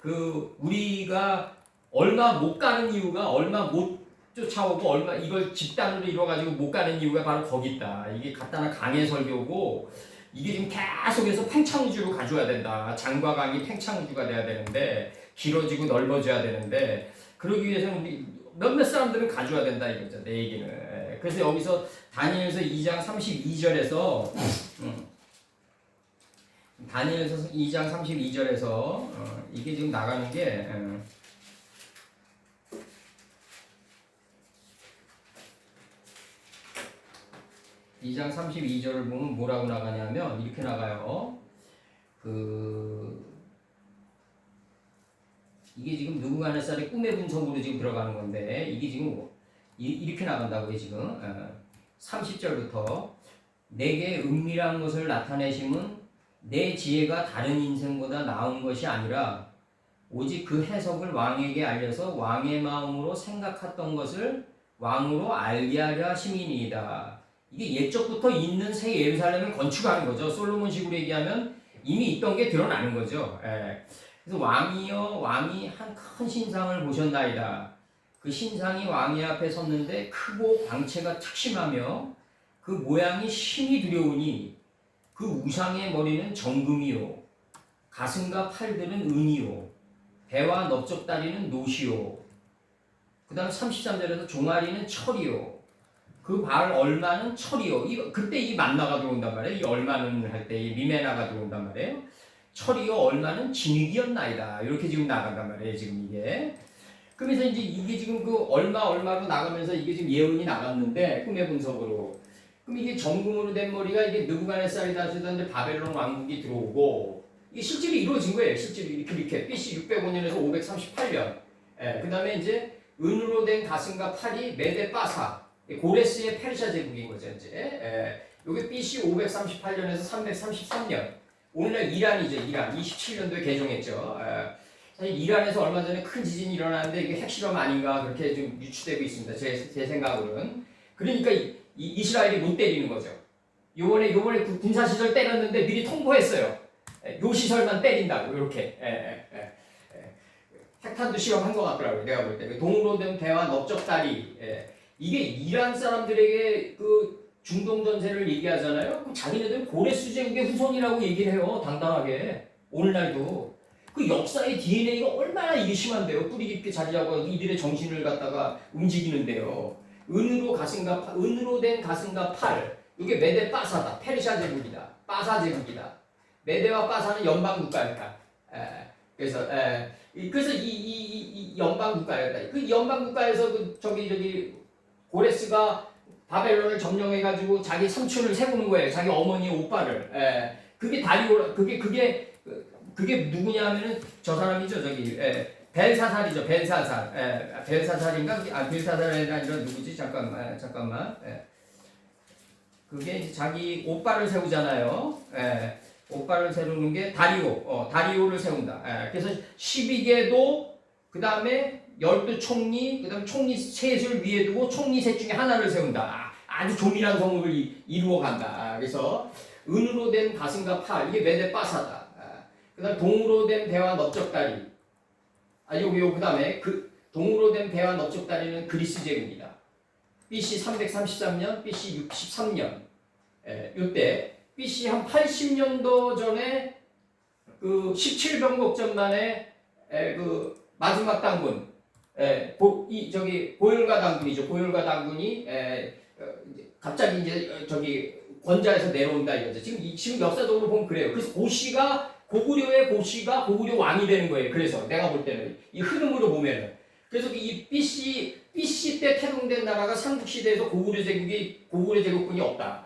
우리가 얼마 못 가는 이유가 얼마 못 쫓아오고 얼마 이걸 집단으로 이루어가지고 못 가는 이유가 바로 거기 있다. 이게 간단한 강의 설교고 이게 지금 계속해서 팽창우주로 가져야 된다. 장과 강이 팽창우주가 돼야 되는데 길어지고 넓어져야 되는데 그러기 위해서는 우리 몇몇 사람들은 가져야 된다 이거죠. 내 얘기는. 그래서 여기서 다니엘서 2장 32절에서 다니엘서 2장 32절에서 이게 지금 나가는 게 2장 32절을 보면 뭐라고 나가냐면 이렇게 나가요. 이게 지금 느부갓네살의 꿈의 분석으로 지금 들어가는 건데 이게 지금 이렇게 나간다고요. 지금 30절부터 내게 은밀한 것을 나타내심은 내 지혜가 다른 인생보다 나은 것이 아니라 오직 그 해석을 왕에게 알려서 왕의 마음으로 생각했던 것을 왕으로 알게 하려 하심이니이다. 이게 옛적부터 있는 새 예루살렘을 건축하는 거죠. 솔로몬식으로 얘기하면 이미 있던 게 드러나는 거죠. 예. 그래서 왕이여 왕이 한 큰 신상을 보셨나이다. 그 신상이 왕의 앞에 섰는데 크고 광채가 특심하며 그 모양이 심히 두려우니 그 우상의 머리는 정금이요 가슴과 팔들은 은이요 배와 넓적다리는 노시요 그 다음 33절에서 종아리는 철이요 그 발 얼마는 철이요. 그때 이 만나가 들어온단 말이에요. 이 얼마는 할 때 이 미메나가 들어온단 말이에요. 철이요 얼마는 진흙이었나이다. 이렇게 지금 나간단 말이에요. 지금 이게. 그래서 이제 이게 지금 그 얼마로 나가면서 이게 지금 예언이 나갔는데 꿈의 분석으로. 그럼 이게 정금으로 된 머리가 이게 느부갓네살이 다스리던 이제 바벨론 왕국이 들어오고 이게 실제로 이루어진 거예요. 실제로 이렇게 BC 605년에서 538년. 그 다음에 이제 은으로 된 가슴과 팔이 메데 바사. 고레스의 페르시아 제국인 거죠, 이제. 요게 BC 538년에서 333년. 오늘날 이란이죠, 이란. 27년도에 개종했죠. 사실 이란에서 얼마 전에 큰 지진이 일어났는데 이게 핵실험 아닌가 그렇게 좀 유추되고 있습니다. 제 생각으로는. 그러니까 이스라엘이 못 때리는 거죠. 요번에 그 군사시설 때렸는데 미리 통보했어요. 요 시설만 때린다고, 이렇게. 핵탄두 실험한 것 같더라고요, 내가 볼 때. 동으로 된 배와 넓적다리. 이게 이란 사람들에게 그 중동 전세를 얘기하잖아요. 그럼 자기네들은 고레스 제국의 후손이라고 얘기를 해요. 당당하게. 오늘날도. 그 역사의 DNA가 얼마나 이게 심한데요. 뿌리 깊게 자리 잡고 이들의 정신을 갖다가 움직이는데요. 은으로 된 가슴과 팔. 이게 메데 바사다. 페르시아 제국이다. 바사 제국이다. 메데와 바사는 연방 국가였다. 그래서 이 연방 국가였다. 그 연방 국가에서 그 저기 고레스가 바벨론을 점령해가지고 자기 삼촌을 세우는 거예요. 자기 어머니의 오빠를. 그게 다리오, 그게 누구냐 하면은 저 사람이죠. 저기, 벨사살이죠. 벨사살. 벨사살인가? 벨사살이 아니라 누구지? 잠깐만. 그게 이제 자기 오빠를 세우잖아요. 오빠를 세우는 게 다리오를 세운다. 그래서 12개도, 그 다음에 12총리, 그 다음에 총리 셋을 위에 두고 총리 셋 중에 하나를 세운다. 아주 조밀한 성읍을 이루어 간다. 그래서 은으로 된 가슴과 팔, 이게 메데 바사다. 그 다음에 동으로 된 배와 넓적다리. 그 다음에 동으로 된 배와 넓적다리는 그리스 제국이다. BC 333년, BC 63년. 요때, BC 한 80년도 전에 그 17병곡전 만에 그 마지막 당군, 고열가 당군이죠. 고열가 당군이 갑자기 이제 저기 권좌에서 내려온다 이거죠. 지금 역사적으로 보면 그래요. 그래서 고구려의 고씨가 고구려 왕이 되는 거예요. 그래서 내가 볼 때는 이 흐름으로 보면은 그래서 이 BC 때 태동된 나라가 삼국시대에서 고구려 제국군이 없다.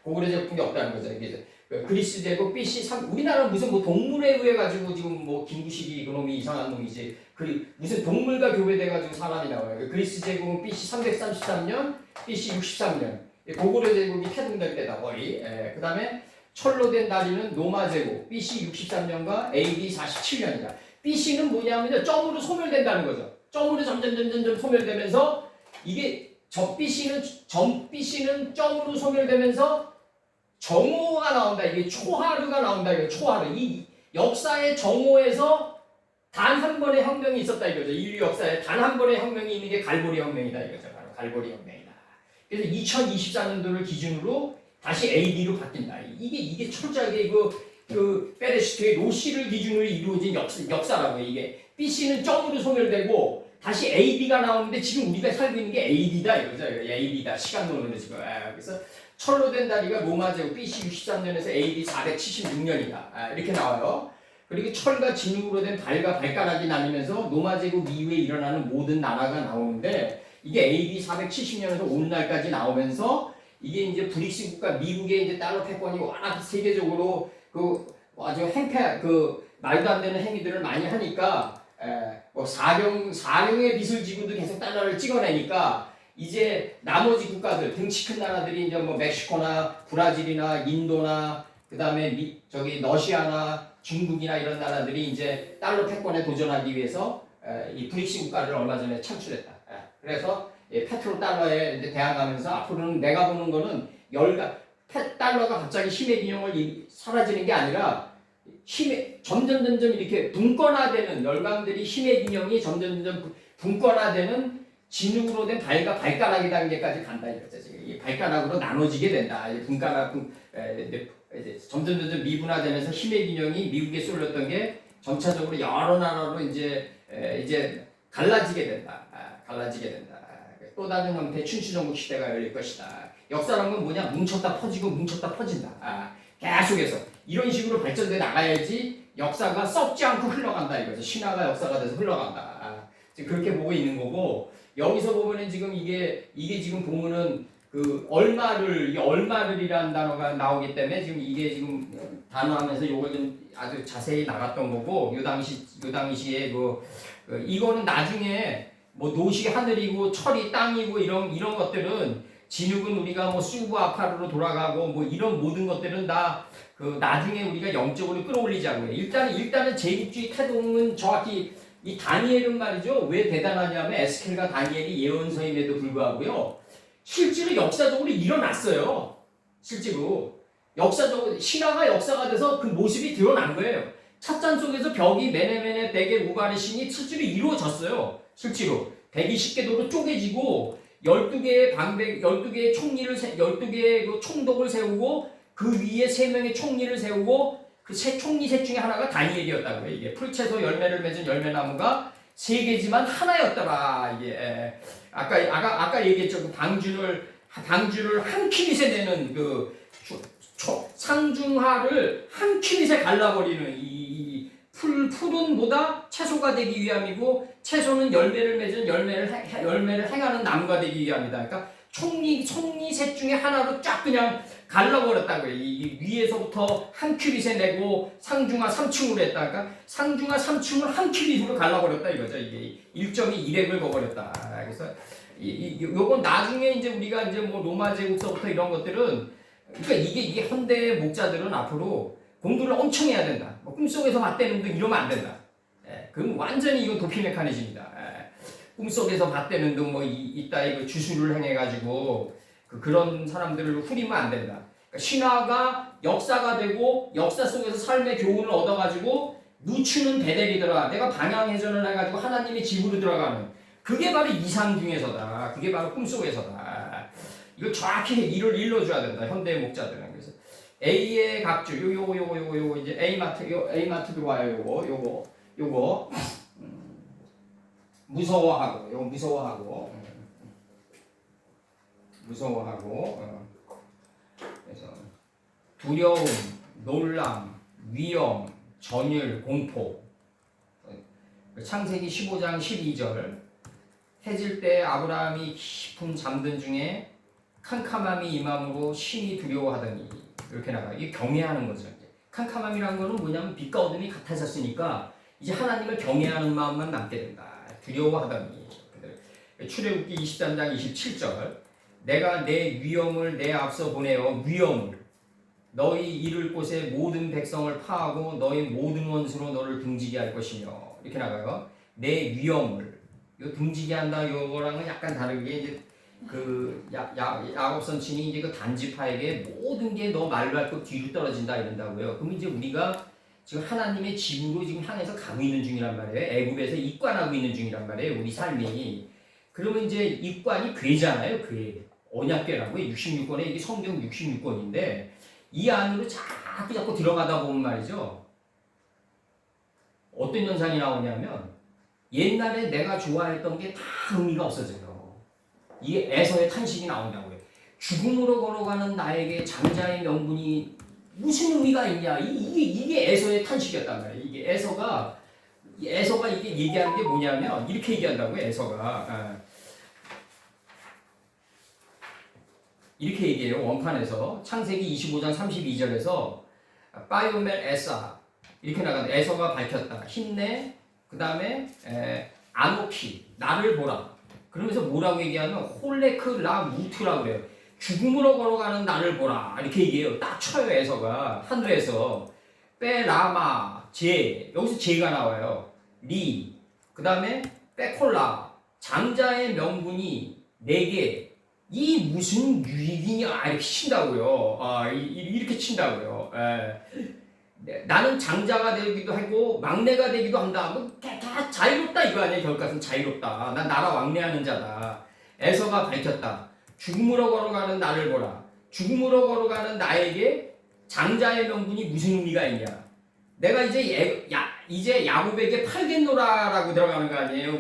고구려 제국군이 없다는 거죠. 이게 그리스 제국 BC 3 우리나라는 무슨 뭐 동물에 의해 가지고 지금 뭐 김구식이 그놈이 이상한 놈이지. 무슨 동물과 교배돼 가지고 사람이 나와요. 그리스 제국은 BC 333년, BC 63년. 고구려 제국이 태동될 때다 거의. 그다음에 철로 된 다리는 로마 제국 BC 63년과 AD 47년이다. BC는 뭐냐면요. 점으로 소멸된다는 거죠. 점으로 점점 소멸되면서 이게 전 BC는 점으로 소멸되면서 정오가 나온다. 이게 초하루가 나온다. 이거 초하루. 이 역사의 정오에서 단 한 번의 혁명이 있었다 이거죠. 인류 역사에 단 한 번의 혁명이 있는 게 갈보리 혁명이다 이거죠. 바로 갈보리 혁명이다. 그래서 2024년도를 기준으로 다시 AD로 바뀐다. 이게 철저하게 그 페레시트의 로시를 기준으로 이루어진 역사라고요. 이게 BC는 점으로 소멸되고 다시 AD가 나오는데 지금 우리가 살고 있는 게 AD다 이거죠. AD다. 시간 노는데 지금. 그래서 철로 된 다리가 로마 제국 BC 63년에서 AD 476년이다. 이렇게 나와요. 그리고 철과 진흙으로 된 발과 발가락이 나뉘면서 로마 제국 이후에 일어나는 모든 나라가 나오는데 이게 AD 470년에서 오늘날까지 나오면서 이게 이제 브릭스 국가 미국의 이제 달러 패권이 워낙 세계적으로 아주 말도 안 되는 행위들을 많이 하니까 사령의 빚을 지고도 계속 달러를 찍어내니까 이제 나머지 국가들 등치 큰 나라들이 이제 뭐 멕시코나 브라질이나 인도나 그다음에 러시아나 중국이나 이런 나라들이 이제 달러 패권에 도전하기 위해서 이 브릭스 국가를 얼마 전에 창출했다. 그래서 페트로 달러에 이제 대항하면서 앞으로는 내가 보는 거는 달러가 갑자기 힘의 균형을 사라지는 게 아니라 점점 이렇게 분권화되는 열강들이 힘의 균형이 점점 분권화되는 진흙으로 된 발가락이 단계까지 간다 이거죠. 지금 이 발가락으로 나눠지게 된다. 이제 점점 미분화되면서 힘의 균형이 미국에 쏠렸던 게 점차적으로 여러 나라로 이제 갈라지게 된다. 갈라지게 된다. 또 다른 형태의 춘추전국 시대가 열릴 것이다. 역사란 건 뭐냐? 뭉쳤다 퍼지고 뭉쳤다 퍼진다. 계속해서 이런 식으로 발전돼 나가야지 역사가 썩지 않고 흘러간다 이거죠. 신화가 역사가 돼서 흘러간다. 지금 그렇게 보고 있는 거고 여기서 보면은 지금 이게 지금 보면은 그 얼마를이라는 단어가 나오기 때문에 지금 이게 지금 단어하면서 요걸 좀 아주 자세히 나갔던 거고 요 당시에 이거는 나중에 뭐 노시 하늘이고 철이 땅이고 이런 것들은 진흙은 우리가 뭐 수부 아파르로 돌아가고 뭐 이런 모든 것들은 다 그 나중에 우리가 영적으로 끌어올리자고요. 일단은 제국주의 태동은 정확히 이 다니엘은 말이죠. 왜 대단하냐면 에스겔과 다니엘이 예언서임에도 불구하고요. 실제로 역사적으로 일어났어요. 실제로 역사적으로 신화가 역사가 돼서 그 모습이 드러난 거예요. 찻잔 속에서 벽이 메네메네 베겔 우발의 신이 실제로 이루어졌어요. 실제로 120개 도로 쪼개지고 12개의 방백, 12개의 총리를 12개의 그 총독을 세우고 그 위에 3명의 총리를 세우고 그 총리 셋 중에 하나가 다니엘이었다고요. 이게 풀채소 열매를 맺은 열매나무가 3개지만 하나였더라. 이게 아까 얘기했죠. 그 방주를 한 큐빗에 내는 그 상중하를 한 큐빗에 갈라버리는 이 풀은 뭐다? 채소가 되기 위함이고 채소는 열매를 맺은 열매를 행하는 나무가 되기 위함이다. 그러니까 총리 셋 중에 하나로 쫙 그냥 갈라버렸다고요. 이 위에서부터 한 큐빗에 내고 상중하 3층으로 했다. 그러니까 상중하 3층을 한 큐빗으로 갈라버렸다 이거죠. 이게 1.2렉을 먹어버렸다. 그래서 요건 나중에 이제 우리가 이제 뭐 로마 제국서부터 이런 것들은 그러니까 이게 현대 목자들은 앞으로 공부를 엄청 해야 된다. 뭐 꿈속에서 봤다는 등 이러면 안 된다. 그건 완전히 이건 도피 메커니즘이다. 꿈속에서 봤다는 등 뭐 이따 주술을 행해가지고 그런 사람들을 후리면 안 된다. 그러니까 신화가 역사가 되고 역사 속에서 삶의 교훈을 얻어가지고 누추는 베델이더라. 내가 방향회전을 해가지고 하나님의 집으로 들어가는 그게 바로 이상 중에서다. 그게 바로 꿈속에서다. 이걸 정확히 일러줘야 된다. 현대의 목자들은. 그래서 A의 각주 요거 이제 A마트 들어와요. 요거 무서워하고 그래서 두려움, 놀람, 위험, 전율, 공포. 창세기 15장 12절 해질 때 아브라함이 깊은 잠든 중에 캄캄함이 임함으로 심히 두려워하더니 이렇게 나가요. 이게 경외하는 거죠. 캄캄함이란 거는 뭐냐면 빛과 어둠이 같아졌으니까 이제 하나님을 경외하는 마음만 남게 된다. 두려워하더니 출애굽기 23장 27절 내가 내 위엄을 내 앞서 보내어 위엄을 너희 이를 곳에 모든 백성을 파하고 너희 모든 원수로 너를 등지게 할 것이며 이렇게 나가요. 내 위엄을 요 등지게 한다 요거랑은 약간 다르게 이제 그 야곱 선친이 이제 그 단지파에게 모든 게 너 말로 할 것 뒤로 떨어진다 이런다고요. 그럼 이제 우리가 지금 하나님의 집으로 지금 향해서 가고 있는 중이란 말이에요. 애굽에서 입관하고 있는 중이란 말이에요. 우리 삶이. 그러면 이제 입관이 괴잖아요. 괴. 언약궤라고 66권에 이게 성경 66권인데 이 안으로 자꾸 들어가다 보면 말이죠. 어떤 현상이 나오냐면 옛날에 내가 좋아했던 게 다 의미가 없어져요. 이게 에서의 탄식이 나온다고요. 죽음으로 걸어가는 나에게 장자의 명분이 무슨 의미가 있냐? 이게 에서의 탄식이었단 말이에요. 이게 에서가 이게 얘기하는 게 뭐냐면 이렇게 얘기한다고요. 에서가 이렇게 얘기해요. 원판에서 창세기 25장 32절에서 바이오멜 에사 이렇게 나가는 에서가 밝혔다. 힘내. 그 다음에 아노키 나를 보라. 그러면서 뭐라고 얘기하면 홀레크 라 무트라고 그래요. 죽음으로 걸어가는 나를 보라. 이렇게 얘기해요. 딱 쳐요. 에서가 하늘에서 빼라마 제 여기서 제가 나와요. 리 그 다음에 빼콜라 장자의 명분이 4개. 이 무슨 유익이냐 이렇게 친다고요. 이렇게 친다고요. 나는 장자가 되기도 하고 막내가 되기도 한다. 다 자유롭다 이거 아니에요. 결과는 자유롭다. 난 나라 왕래하는 자다. 에서가 밝혔다. 죽음으로 걸어가는 나를 보라. 죽음으로 걸어가는 나에게 장자의 명분이 무슨 의미가 있냐. 내가 이제 야곱에게 팔겠노라라고 들어가는 거 아니에요.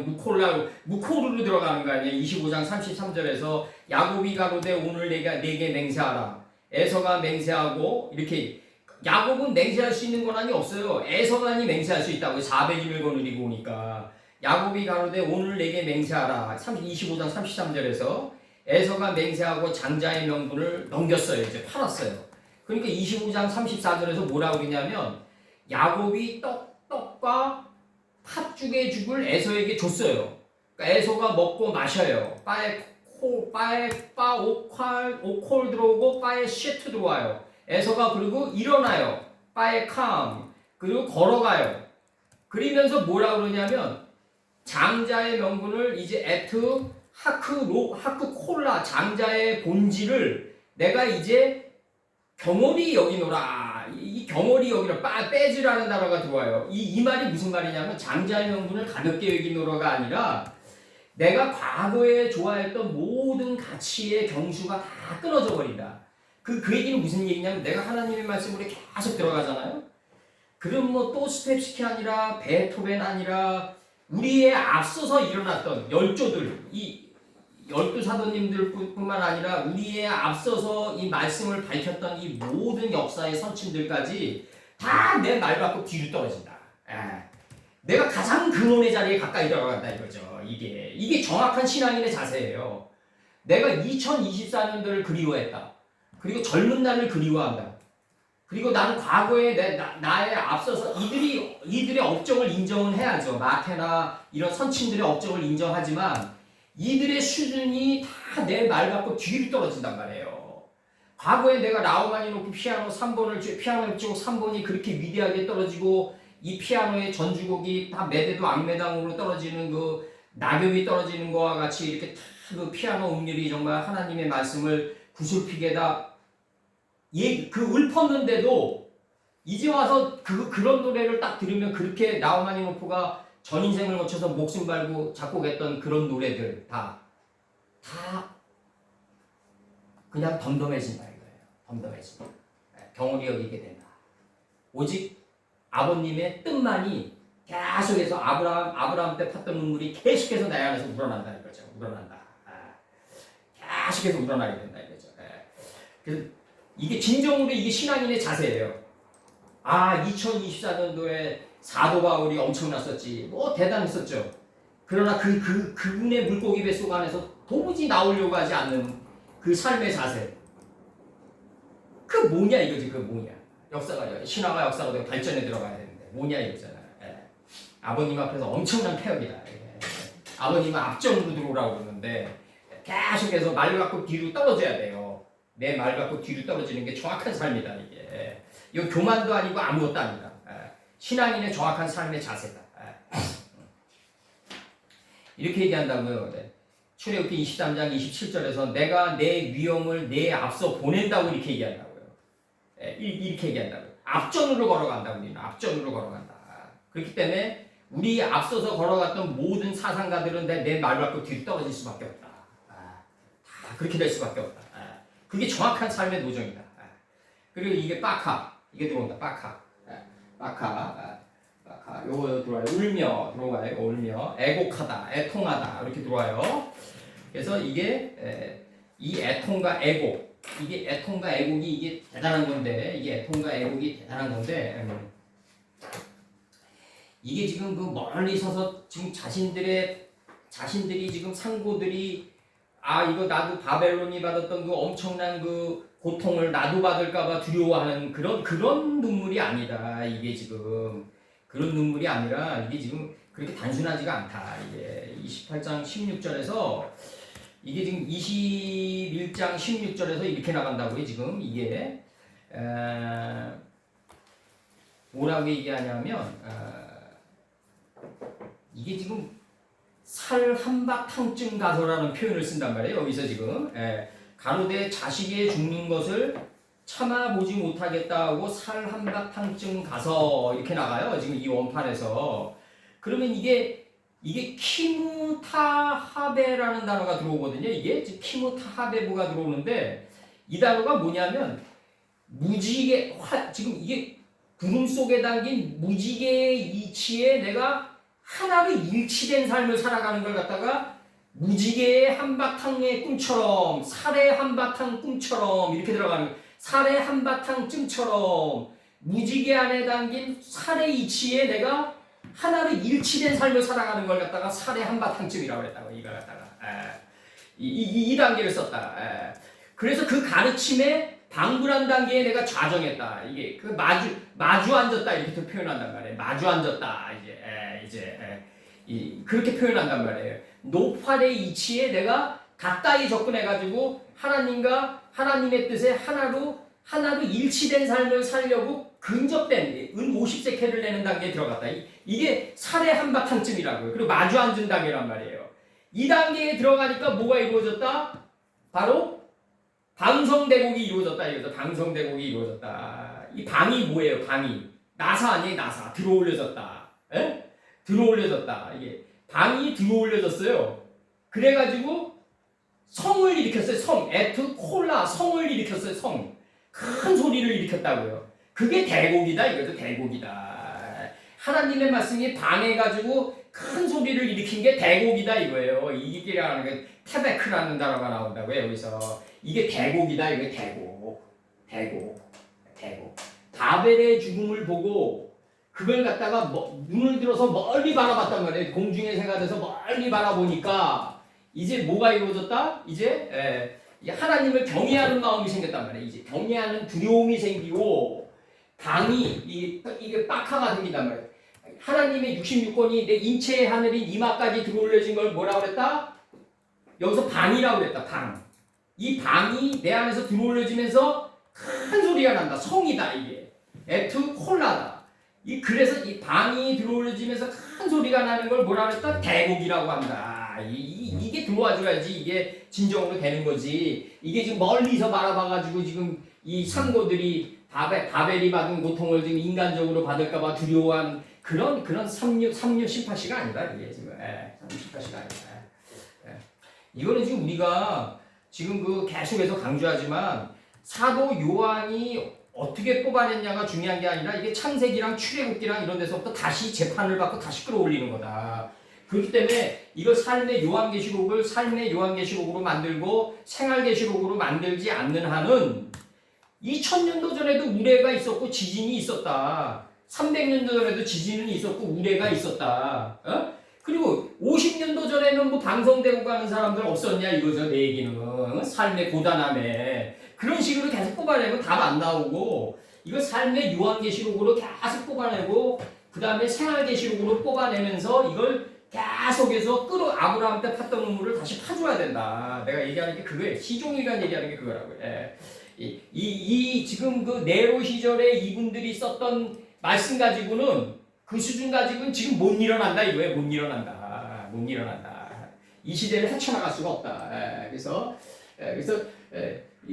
무코르로 들어가는 거 아니에요. 25장 33절에서 야곱이 가로되 오늘 내게 맹세하라. 에서가 맹세하고 이렇게 야곱은 맹세할 수 있는 권한이 없어요. 에서만이 맹세할 수 있다고 400일을 거느리고 오니까 야곱이 가로되 오늘 내게 맹세하라. 25장 33절에서 에서가 맹세하고 장자의 명분을 넘겼어요. 이제 팔았어요. 그러니까 25장 34절에서 뭐라고 그러냐면 야곱이 떡과 팥죽의 죽을 에서에게 줬어요. 그러니까 에서가 먹고 마셔요. 바에 오콜 들어오고 바에 쉐트 들어와요. 에서가 그리고 일어나요. 바에 캄 그리고 걸어가요. 그러면서 뭐라 그러냐면 장자의 명분을 이제 에트 하크 콜라 장자의 본질을 내가 이제 경홀히 여기노라. 이 경홀히 여기노라. 빼지라는 단어가 들어와요. 이 말이 무슨 말이냐면 장자의 명분을 가볍게 여기노라가 아니라 내가 과거에 좋아했던 모든 가치의 경수가 다 끊어져 버린다. 그 얘기는 무슨 얘기냐면 내가 하나님의 말씀으로 계속 들어가잖아요. 그럼 뭐 또 스텝스키 아니라 베토벤 아니라 우리의 앞서서 일어났던 열조들, 이 열두 사도님들 뿐만 아니라 우리의 앞서서 이 말씀을 밝혔던 이 모든 역사의 선친들까지 다 내 말 받고 뒤로 떨어진다. 내가 가장 근원의 자리에 가까이 들어간다 이거죠. 이게 정확한 신앙인의 자세예요. 내가 2024년도를 그리워했다. 그리고 젊은 날을 그리워한다. 그리고 나는 과거에 나의 앞서서 이들의 업적을 인정은 해야죠. 마태나 이런 선친들의 업적을 인정하지만 이들의 수준이 다 내 말 받고 뒤로 떨어진단 말이에요. 과거에 내가 라우마니노프 피아노를 치고 3번이 그렇게 위대하게 떨어지고 이 피아노의 전주곡이 다 매대도 악매당으로 떨어지는 그 낙엽이 떨어지는 거와 같이 이렇게 다 그 피아노 음률이 정말 하나님의 말씀을 구슬피게다 그 읊었는데도 이제 와서 그런 노래를 딱 들으면 그렇게 라우마니노프가 전 인생을 거쳐서 목숨 걸고 작곡했던 그런 노래들 다 그냥 덤덤해진다 이거예요. 덤덤해진다. 경홀히 여기게 된다. 오직 아버님의 뜻만이 계속해서 아브라함 때 팠던 눈물이 계속해서 내 안에서 우러난다 이거죠. 우러난다. 계속해서 우러나게 된다 이거죠. 그래서 이게 진정으로 이게 신앙인의 자세예요. 2024년도에 사도 바울이 엄청났었지. 뭐 대단했었죠. 그러나 그분의 물고기 뱃속 안에서 도무지 나오려고 하지 않는 그 삶의 자세. 그 뭐냐 이거지. 그 뭐냐. 신화가 역사가 되고 발전에 들어가야 되는데 뭐냐 이거잖아. 아버님 앞에서 엄청난 폐역이다. 아버님은 앞전으로 들어오라고 그러는데 계속해서 말 갖고 뒤로 떨어져야 돼요. 내 말 갖고 뒤로 떨어지는 게 정확한 삶이다 이게. 이거 교만도 아니고 아무것도 아니다. 신앙인의 정확한 삶의 자세다. 이렇게 얘기한다고요. 출애굽기 23장 27절에서 내가 내 위엄을 내 앞서 보낸다고 이렇게 얘기한다고요. 이렇게 얘기한다고요. 앞전으로 걸어간다. 우리는 앞전으로 걸어간다. 그렇기 때문에 우리 앞서서 걸어갔던 모든 사상가들은 내 말 갖고 뒤로 떨어질 수밖에 없다. 그렇게 될 수밖에 없다. 그게 정확한 삶의 노정이다. 그리고 이게 이게 들어온다. 요거 들어와요. 울며 들어가요. 울며 애곡하다, 애통하다 이렇게 들어와요. 그래서 이게 이 애통과 애곡, 이게 애통과 애곡이 이게 대단한 건데, 이게 지금 그 멀리 서서 지금 자신들이 지금 상고들이 이거 나도 바벨론이 받았던 그 엄청난 그 고통을 나도 받을까봐 두려워하는 그런 눈물이 아니다. 이게 지금 그런 눈물이 아니라 이게 지금 그렇게 단순하지가 않다. 이게 28장 16절에서 이게 지금 21장 16절에서 이렇게 나간다고요. 지금 이게 뭐라고 얘기하냐면 이게 지금 살 한바탕쯤 가서라는 표현을 쓴단 말이에요. 여기서 지금 가로되 자식의 죽는 것을 참아보지 못하겠다고 살 한바탕쯤 가서 이렇게 나가요. 지금 이 원판에서. 그러면 이게 키무타하베라는 단어가 들어오거든요. 이게 키무타하베부가 들어오는데 이 단어가 뭐냐면 무지개 지금 이게 구름 속에 담긴 무지개의 이치에 내가 하나로 일치된 삶을 살아가는 걸 갖다가 무지개의 한바탕의 꿈처럼 살의 한바탕 꿈처럼 이렇게 들어가는 거예요. 살의 한바탕쯤처럼 무지개 안에 담긴 살의 이치에 내가 하나로 일치된 삶을 살아가는 걸 갖다가 살의 한바탕쯤이라고 했다고 이걸 갖다가 이 단계를 썼다. 그래서 그 가르침에 방불한 단계에 내가 좌정했다. 이게 그 마주 앉았다 이렇게 표현한단 말이에요. 마주 앉았다 그렇게 표현한단 말이에요. 노팔의 이치에 내가 가까이 접근해가지고 하나님과 하나님의 뜻에 하나로 일치된 삶을 살려고 근접된 은 50세케를 내는 단계에 들어갔다. 이게 살의 한바탕쯤이라고요. 그리고 마주 앉은 단계란 말이에요. 이 단계에 들어가니까 뭐가 이루어졌다? 바로 방성대곡이 이루어졌다. 이거죠. 방성대곡이 이루어졌다. 이 방이 뭐예요? 방이 나사 아니에요? 나사 들어올려졌다. 들어올려졌다. 이게 방이 들어올려졌어요. 그래가지고 성을 일으켰어요. 성 에트 콜라 성을 일으켰어요. 성 큰 소리를 일으켰다고요. 그게 대곡이다 이거죠. 대곡이다. 하나님의 말씀이 방해가지고 큰 소리를 일으킨 게 대곡이다 이거예요. 이게라는 게 테베크라는 단어가 나온다고요. 여기서 이게 대곡이다 이게 대곡. 바벨의 죽음을 보고 그걸 갖다가 눈을 들어서 멀리 바라봤단 말이에요. 공중에 새가 돼서 멀리 바라보니까 이제 뭐가 이루어졌다? 이제 하나님을 경외하는 마음이 생겼단 말이에요. 이제 경외하는 두려움이 생기고 방이 이게 빡하가 생긴단 말이에요. 하나님의 66권이 내 인체의 하늘인 이마까지 들어올려진 걸 뭐라고 그랬다? 여기서 방이라고 그랬다. 방. 이 방이 내 안에서 들어올려지면서 큰 소리가 난다. 성이다 이게. 에투 콜라다. 그래서 이 방이 들어올려지면서 큰 소리가 나는 걸 뭐라고 그랬다? 대곡이라고 한다. 이게 들어와줘야지 이게 진정으로 되는 거지. 이게 지금 멀리서 바라봐가지고 지금 이 상고들이 바벨이 받은 고통을 지금 인간적으로 받을까봐 두려워한 그런 삼류 심파시가 아니다. 이게 지금 삼류 심파시가 아니다. 이거는 지금 우리가 지금 그 계속해서 강조하지만 사도 요한이 어떻게 뽑아냈냐가 중요한 게 아니라 이게 창세기랑 출애굽기랑 이런 데서부터 다시 재판을 받고 다시 끌어올리는 거다. 그렇기 때문에 이걸 삶의 요한계시록으로 만들고 생활계시록으로 만들지 않는 한은 2000년도 전에도 우레가 있었고 지진이 있었다. 300년도 전에도 지진은 있었고 우레가 있었다. 그리고 50년도 전에는 뭐 방성되고 가는 사람들 없었냐 이거죠. 내 얘기는 삶의 고단함에 그런 식으로 계속 뽑아내면 답 안 나오고 이거 삶의 요한계시록으로 계속 뽑아내고 그 다음에 생활계시록으로 뽑아내면서 이걸 계속해서 아브라함 때 팠던 우물을 다시 파줘야 된다. 내가 얘기하는 게 그거예요. 시종일관 얘기하는 게 그거라고요. 지금 그 네로 시절에 이분들이 썼던 말씀 가지고는 그 수준 가지고는 지금 못 일어난다 이거예요. 못 일어난다. 이 시대를 헤쳐나갈 수가 없다. 그래서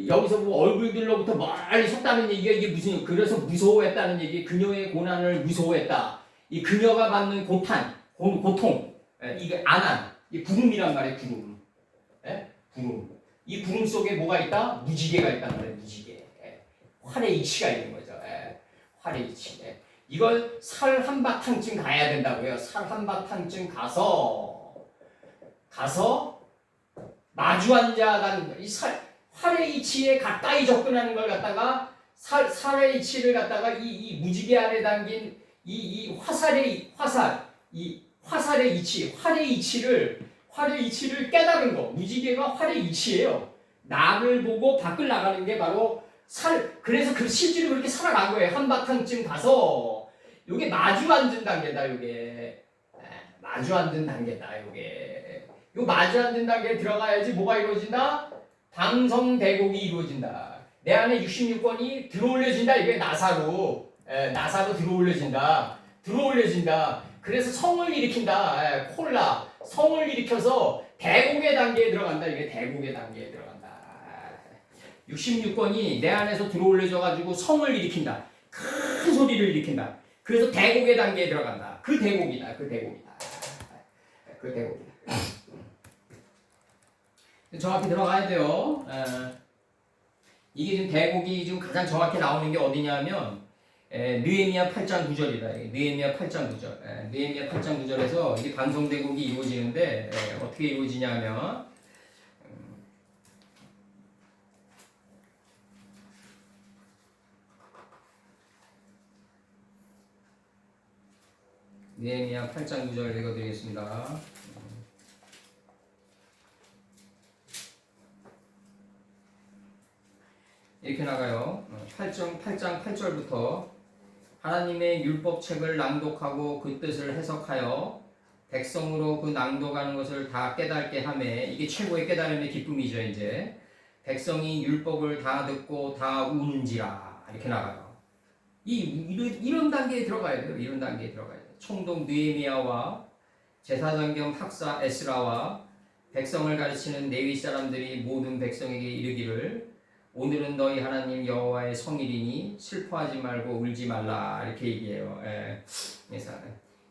여기서 뭐 얼굴들로부터 멀리 섰다는 얘기가 이게 무슨 그래서 무서워했다는 얘기, 그녀의 고난을 무서워했다. 이 그녀가 받는 고통, 이게 안한, 이 구름이란 말이에요. 구름. 이 구름 속에 뭐가 있다? 무지개가 있단 말이에요. 무지개. 활의 이치가 있는 거죠. 활의 이치. 이걸 살 한바탕쯤 가야 된다고요. 살 한바탕쯤 가서 마주 앉아가는 이 활의 이치에 가까이 접근하는 걸 갖다가 살의 이치를 갖다가 이 무지개 안에 담긴 이 화살의 이치, 활의 이치를 깨달은 거. 무지개가 활의 이치예요. 나를 보고 밖을 나가는 게 바로 그래서 실제로 그렇게 살아간 거예요. 한바탕쯤 가서 요게 마주 앉은 단계다. 요게 마주 앉은 단계다. 요게 요 마주 앉은 단계에 들어가야지 뭐가 이루어진다? 방성대곡이 이루어진다. 내 안에 66권이 들어올려진다. 이게 나사로 들어올려진다. 그래서 성을 일으킨다. 콜라 성을 일으켜서 대곡의 단계에 들어간다. 이게 대곡의 단계에 들어간다. 66권이 내 안에서 들어올려져 가지고 성을 일으킨다. 큰 소리를 일으킨다. 그래서 대곡의 단계에 들어간다. 그 대곡이다. 그 대곡이다. 그 대곡이다. 정확히 들어가야 돼요. 이게 지금 대곡이 지금 가장 정확히 나오는 게 어디냐면 느헤미야 8장 9절이다. 느헤미야 8장 9절. 느헤미야 8장 9절에서 이게 반성대곡이 이루어지는데 어떻게 이루어지냐면 느헤미야 8장 9절 읽어드리겠습니다. 이렇게 나가요. 8장 8절부터 하나님의 율법책을 낭독하고 그 뜻을 해석하여 백성으로 그 낭독하는 것을 다 깨닫게 하매 이게 최고의 깨달음의 기쁨이죠. 이제 백성이 율법을 다 듣고 다 우는지라 이렇게 나가요. 이런 단계에 들어가야 돼요. 이런 단계에 들어가야 돼요. 총독 느헤미야와 제사장 겸 학사 에스라와 백성을 가르치는 레위 사람들이 모든 백성에게 이르기를 오늘은 너희 하나님 여호와의 성일이니 슬퍼하지 말고 울지 말라 이렇게 얘기해요. 그래서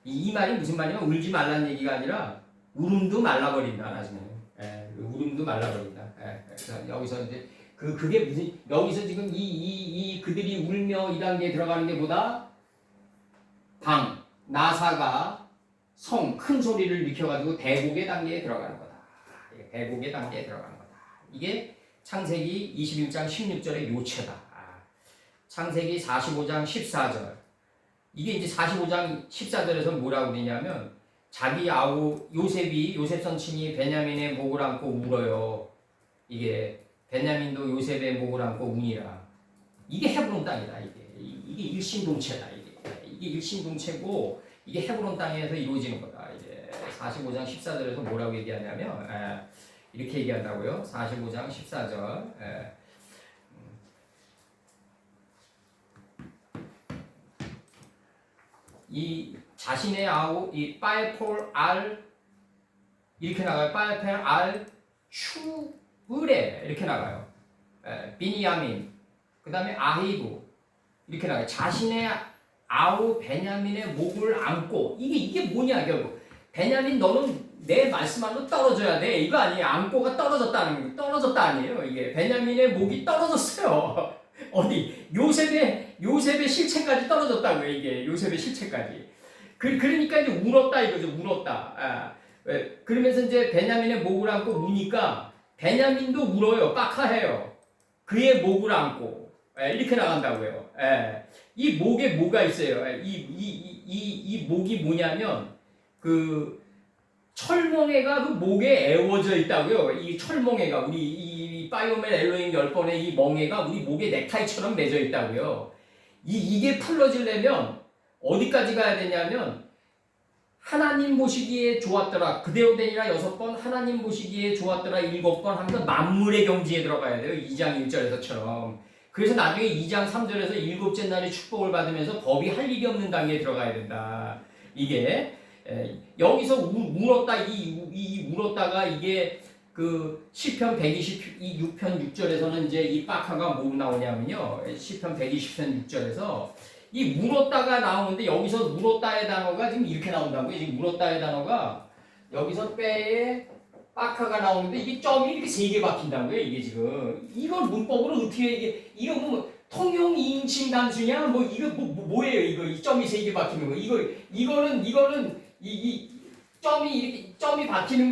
이 말이 무슨 말이냐면 울지 말라는 얘기가 아니라 울음도 말라버린다 나중에. 울음도 말라버린다. 그래서 여기서 이제 그게 무슨 여기서 지금 이 그들이 울며 이 단계에 들어가는 게 보다 나사가 성 큰 소리를 일으켜가지고 대곡의 단계에 들어가는 거다. 대곡의 단계에 들어가는 거다. 이게 창세기 21장 16절의 요체다. 창세기 45장 14절. 이게 이제 45장 14절에서 뭐라고 그러냐면 자기 요셉 선친이 베냐민의 목을 안고 울어요. 이게 베냐민도 요셉의 목을 안고 우니라. 이게 헤브론 땅이다. 이게 일신동체다. 이게 일신동체고 이게 헤브론 땅에서 이루어지는 거다. 이제 45장 14절에서 뭐라고 얘기하냐면 이렇게 얘기한다고요. 45장 14절. 이 자신의 이 빠에폴 알 이렇게 나가요. 빠에폴 알 추으레 이렇게 나가요. 비니야민 그 다음에 아히부 이렇게 나가요. 자신의 아우 베냐민의 목을 안고 이게 뭐냐 결국 베냐민 너는 내 말씀만로 떨어져야 돼. 이거 아니에요. 안고가 떨어졌다 아니에요. 이게 베냐민의 목이 떨어졌어요. 어디 요셉의 실체까지 떨어졌다고요. 이게 요셉의 실체까지. 그러니까 이제 울었다 이거죠. 울었다. 그러면서 이제 베냐민의 목을 안고 우니까 베냐민도 울어요. 빡하해요. 그의 목을 안고 이렇게 나간다고요. 이 목에 뭐가 있어요. 이 목이 뭐냐면 그 철몽해가 그 목에 애워져 있다고요. 이 철몽해가 우리 이 바이오멜 엘로힘 10번의 이 멍해가 우리 목에 넥타이처럼 맺어 있다고요. 이게 풀러지려면 어디까지 가야 되냐면 하나님 보시기에 좋았더라. 그대로 되니라 6번, 하나님 보시기에 좋았더라 7번 하면서 만물의 경지에 들어가야 돼요. 2장 1절에서처럼. 그래서 나중에 2장 3절에서 7째 날에 축복을 받으면서 법이 할 일이 없는 단계에 들어가야 된다. 이게 여기서 울었다 울었다가 이게 그 시편 126편 6절에서는 이제 이 빡하가 뭐 나오냐면요. 시편 120편 6절에서 이 울었다가 나오는데 여기서 울었다의 단어가 지금 이렇게 나온다고요. 지금 울었다의 단어가 여기서 빼에 빡하가 나오는데 이게 점이 이렇게 3개 박힌다고요. 이게 지금 이걸 문법으로 어떻게 이거 뭐 통용 2인칭 단수냐 뭐 이거 뭐예요 이거 이 점이 3개 박히는 거 이거는 이 점이 이렇게 점이 박히는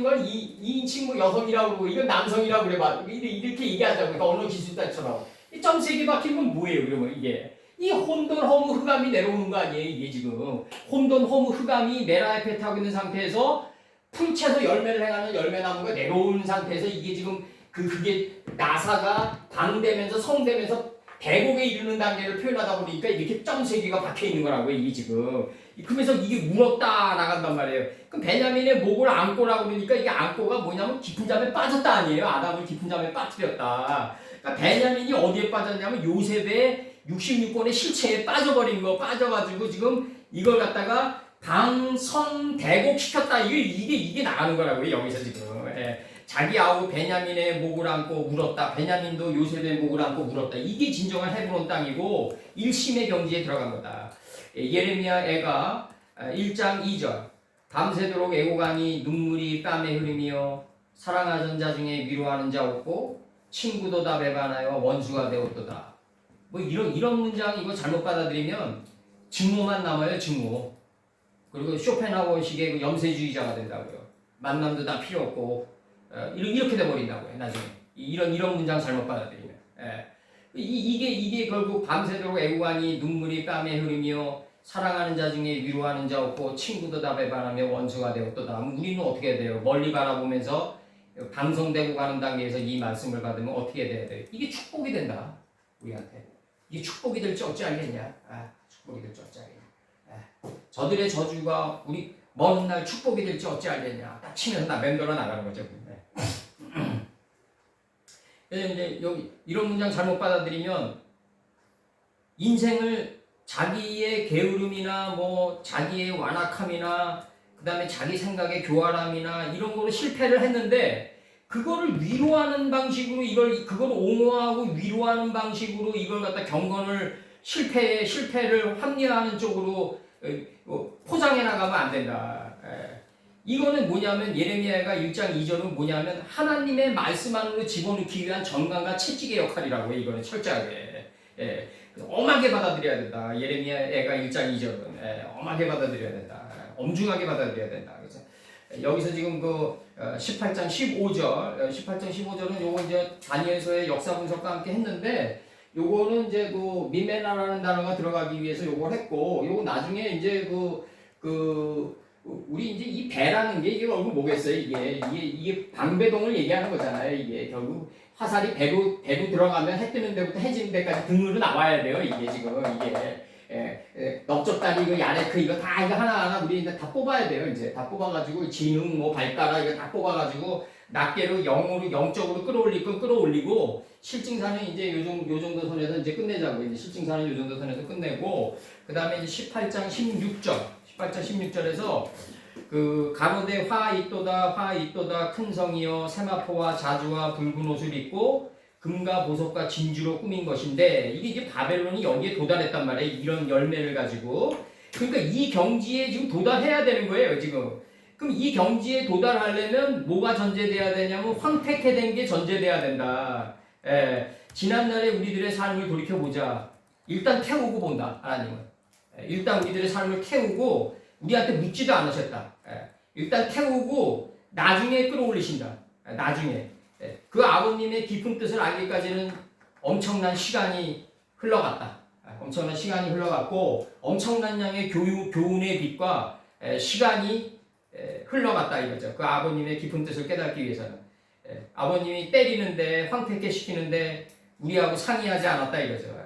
걸 2인칭 뭐 여성이라고 그러고 이건 남성이라고 그래 봐 이렇게 얘기하자고 그러니까 언어 기술자처럼 이 점 3개 박힌 건 뭐예요 그러면 이게 이 혼돈 허무 흑암이 내려오는 거 아니에요 이게 지금 혼돈 허무 흑암이 메라의 배 타고 있는 상태에서 풀채서 열매를 행하는 열매나무가 내려오는 상태에서 이게 지금 그게 나사가 방되면서 성되면서 대곡에 이르는 단계를 표현하다 보니까 이렇게 점 3개가 박혀 있는 거라고요 이게 지금 그러면서 이게 울었다 나간단 말이에요. 그럼 베냐민의 목을 안고라고 그러니까 이게 안고가 뭐냐면 깊은 잠에 빠졌다 아니에요. 아담을 깊은 잠에 빠뜨렸다. 그러니까 베냐민이 어디에 빠졌냐면 요셉의 66권의 실체에 빠져가지고 지금 이걸 갖다가 방성대곡 시켰다. 이게 나가는 거라고요. 여기서 지금. 예. 자기 아우 베냐민의 목을 안고 울었다. 베냐민도 요셉의 목을 안고 울었다. 이게 진정한 헤브론 땅이고 일심의 경지에 들어간 거다. 예레미야 애가 1장 2절 밤새도록 애고가니 눈물이 뺨에 흐르며 사랑하던 자 중에 위로하는 자 없고 친구도 다 배반하여 원수가 되었도다. 뭐 이런 문장 이거 잘못 받아들이면 증오만 남아요. 증오. 그리고 쇼펜하우어식의 그 염세주의자가 된다고요. 만남도 다 필요 없고 이렇게 돼버린다고요. 나중에 이런 문장 잘못 받아들이면. 예. 이게 결국 밤새도록 애고가니 눈물이 뺨에 흐르며 사랑하는 자 중에 위로하는 자 없고 친구도 다 배반하며 원수가 되었도다. 우리는 어떻게 돼요? 멀리 바라보면서 방성되고 가는 단계에서 이 말씀을 받으면 어떻게 돼야 돼요? 이게 축복이 된다. 우리한테. 이게 축복이 될지 어찌 알겠냐? 축복이 될지 어찌 알겠냐? 저들의 저주가 우리 먼 날 축복이 될지 어찌 알겠냐? 딱 치면서 나 맴돌아 나가는 거죠. 그래서 이제 여기 이런 문장 잘못 받아들이면 인생을 자기의 게으름이나 뭐 자기의 완악함이나 그다음에 자기 생각의 교활함이나 이런 거로 실패를 했는데 그거를 위로하는 방식으로 그걸 옹호하고 위로하는 방식으로 이걸 갖다 경건을 실패를 합리화하는 쪽으로 포장해 나가면 안 된다. 이거는 뭐냐면 예레미야가 1장 2절은 뭐냐면 하나님의 말씀 안으로 집어넣기 위한 정강과 채찍의 역할이라고 이거는 철저하게 엄하게 받아들여야 된다. 예레미야가 1장 2절은 엄하게 받아들여야 된다. 엄중하게 받아들여야 된다. 그래서 여기서 지금 그 18장 15절은 요거 이제 다니엘서의 역사 분석과 함께 했는데 요거는 이제 그 미메나라는 단어가 들어가기 위해서 요걸 했고 요거 나중에 이제 우리 이제 이 배라는 게 이게 결국 뭐겠어요? 이게 방배동을 얘기하는 거잖아요. 이게 결국 화살이 배로 들어가면 해 뜨는 데부터 해 지는 데까지 등으로 나와야 돼요. 이게 지금 넓적다리 이거 야레크 이거 다 이거 하나하나 우리 이제 다 뽑아야 돼요. 이제 다 뽑아가지고 지능 뭐 발가락 이거 다 뽑아가지고 낱개로 영적으로 끌어올리고 실증사는 이제 요 정도 선에서 이제 끝내자고 이제 실증사는 요 정도 선에서 끝내고 그 다음에 이제 18장 16절에서 그 가로되 화 있도다 큰 성이여 세마포와 자주와 붉은 옷을 입고 금과 보석과 진주로 꾸민 것인데 이게 이제 바벨론이 여기에 도달했단 말이에요. 이런 열매를 가지고 그러니까 이 경지에 지금 도달해야 되는 거예요. 지금 그럼 이 경지에 도달하려면 뭐가 전제돼야 되냐면 황폐케된 게 전제돼야 된다. 지난날에 우리들의 삶을 돌이켜보자. 일단 태우고 본다. 하나님은 일단 우리들의 삶을 태우고 우리한테 묻지도 않으셨다. 일단 태우고 나중에 끌어올리신다. 나중에 그 아버님의 깊은 뜻을 알기까지는 엄청난 시간이 흘러갔다. 엄청난 시간이 흘러갔고 엄청난 양의 교훈의 빛과 시간이 흘러갔다 이거죠. 그 아버님의 깊은 뜻을 깨닫기 위해서는 아버님이 때리는데 황폐케 시키는데 우리하고 상의하지 않았다 이거죠.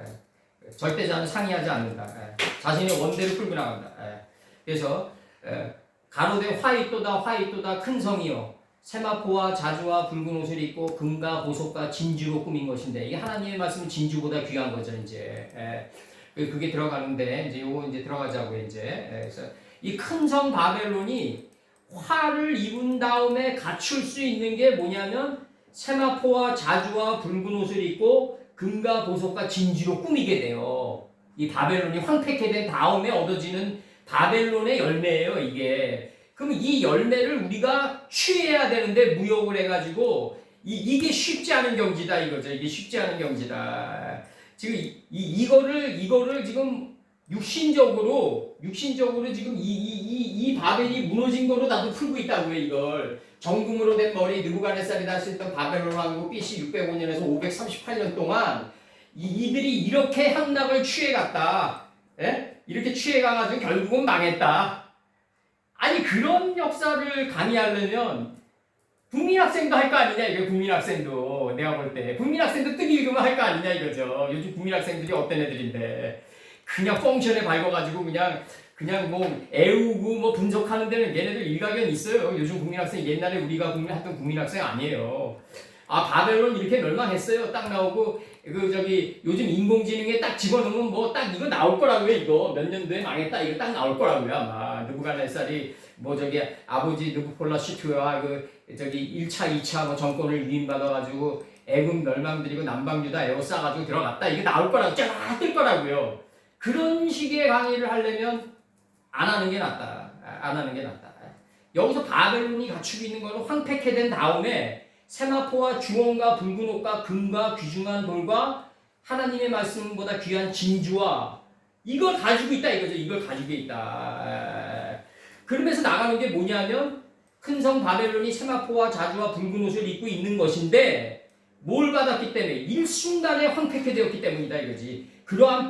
절대 저는 상의하지 않는다. 자신의 원대로 끌고 나간다. 그래서 가로되 화 있도다 큰 성이요 세마포와 자주와 붉은 옷을 입고 금과 보석과 진주로 꾸민 것인데 이게 하나님의 말씀은 진주보다 귀한 거죠. 이제 그게 들어가는데 이제 요거 이제 들어가자고 이제 그래서 이 큰 성 바벨론이 화를 입은 다음에 갖출 수 있는 게 뭐냐면 세마포와 자주와 붉은 옷을 입고 금과 보석과 진주로 꾸미게 돼요. 이 바벨론이 황폐케 된 다음에 얻어지는 바벨론의 열매예요. 이게. 그럼 이 열매를 우리가 취해야 되는데 무욕을 해가지고 이게 쉽지 않은 경지다 이거죠. 이게 쉽지 않은 경지다. 지금 이거를 지금 육신적으로 지금 이 바벨이 무너진 거로 나도 풀고 있다고요. 이걸 정금으로 된 머리 느부갓네살이 다스렸던 바벨론 왕국 BC 605년에서 538년 동안 이들이 이렇게 향락을 취해갔다. 이렇게 취해가가지고 결국은 망했다. 아니 그런 역사를 강의하려면 국민학생도 할 거 아니냐 이거. 국민학생도 내가 볼 때 국민학생도 뜨기 읽으면 할 거 아니냐 이거죠. 요즘 국민학생들이 어떤 애들인데 그냥 펑션에 밟아가지고 그냥 뭐 애우고 뭐 분석하는 데는 얘네들 일가견 있어요. 요즘 국민학생 옛날에 우리가 했던 국민학생 아니에요. 바벨론 이렇게 멸망했어요. 딱 나오고 요즘 인공지능에 딱 집어넣으면 뭐 딱 이거 나올 거라고요. 이거 몇 년도에 망했다 이거 딱 나올 거라고요. 아마 느부갓네살이 뭐 저기 아버지 느부폴라시투와 그 저기 1차, 2차 뭐 정권을 위임받아가지고 애굽 멸망들이고 남방유다 에워싸가지고 들어갔다. 이게 나올 거라고 쫙 뜰 거라고요. 그런 식의 강의를 하려면 안 하는 게 낫다. 안 하는 게 낫다. 여기서 바벨론이 갖추고 있는 거는 황폐케 된 다음에 세마포와 주홍과 붉은 옷과 금과 귀중한 돌과 하나님의 말씀보다 귀한 진주와 이걸 가지고 있다 이거죠. 이걸 가지고 있다. 그러면서 나가는 게 뭐냐면 큰 성 바벨론이 세마포와 자주와 붉은 옷을 입고 있는 것인데 뭘 받았기 때문에 일순간에 황폐케 되었기 때문이다 이거지. 이러한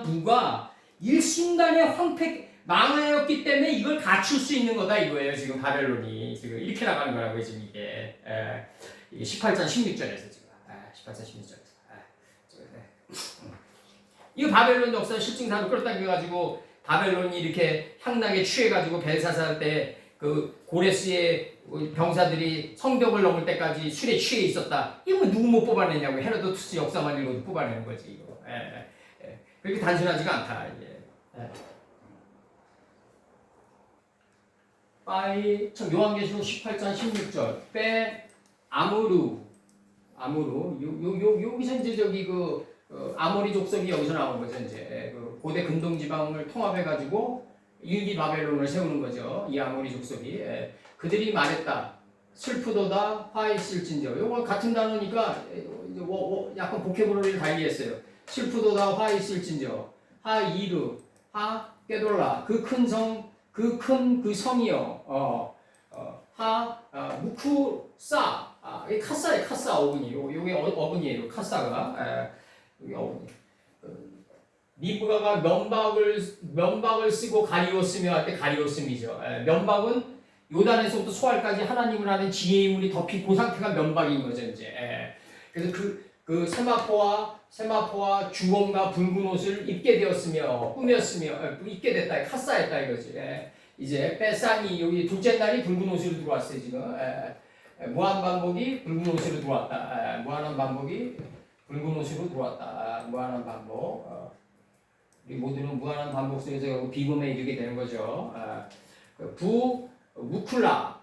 부가 일순간에 망하였기 때문에 이걸 갖출 수 있는 거다 이거예요. 지금 바벨론이 지금 이렇게 나가는 거라고요. 지금 이게 18장 16절에서 지금 18장 16절에서 이거 바벨론 역사 실증사로 끌어당겨가지고 바벨론이 이렇게 향락에 취해가지고 벨사살 때 그 고레스의 병사들이 성벽을 넘을 때까지 술에 취해 있었다. 이거 뭐 누구 못 뽑아내냐고. 헤로도투스 역사만 읽어도 뽑아내는 거지 이거. 그렇게 단순하지가 않다 이게. 참 요한계시록 18장 16절 빼 아무루 여기서 이제 저기 그 아모리 족속이 여기서 나온 거죠. 이제 그 고대 근동 지방을 통합해 가지고 일기 바벨론을 세우는 거죠. 이 아모리 족속이 그들이 말했다. 슬프도다 화 있을진저. 요거 같은 단어니까 약간 보케브러리를 달리했어요. 슬프도다 화 있을진저. 하 이르 하 깨돌라 그 큰 성 그 큰 그 성이요. 무쿠사 카사에 카사 어근이 요게 어근이에요. 카사가 여기 어근이. 리브가가 면박을 쓰고 가리웠으며 할 때 가리웠음이죠. 면박은 요단에서부터 소알까지 하나님을 아는 지혜의 물이 덮인 그 상태가 면박인 거죠 이제. 그래서 그 세마포와 주홍과 붉은 옷을 입게 되었으며 꾸몄으며 입게 됐다. 카사했다 이거지. 이제 빼산이 여기 둘째 날이 붉은 옷으로 들어왔어요 지금. 무한 반복이 붉은 옷으로 들어왔다. 무한한 반복이 붉은 옷으로 들어왔다. 무한한 반복. 우리 모두는 무한한 반복 속에서 비범에 이르게 되는 거죠. 무쿨라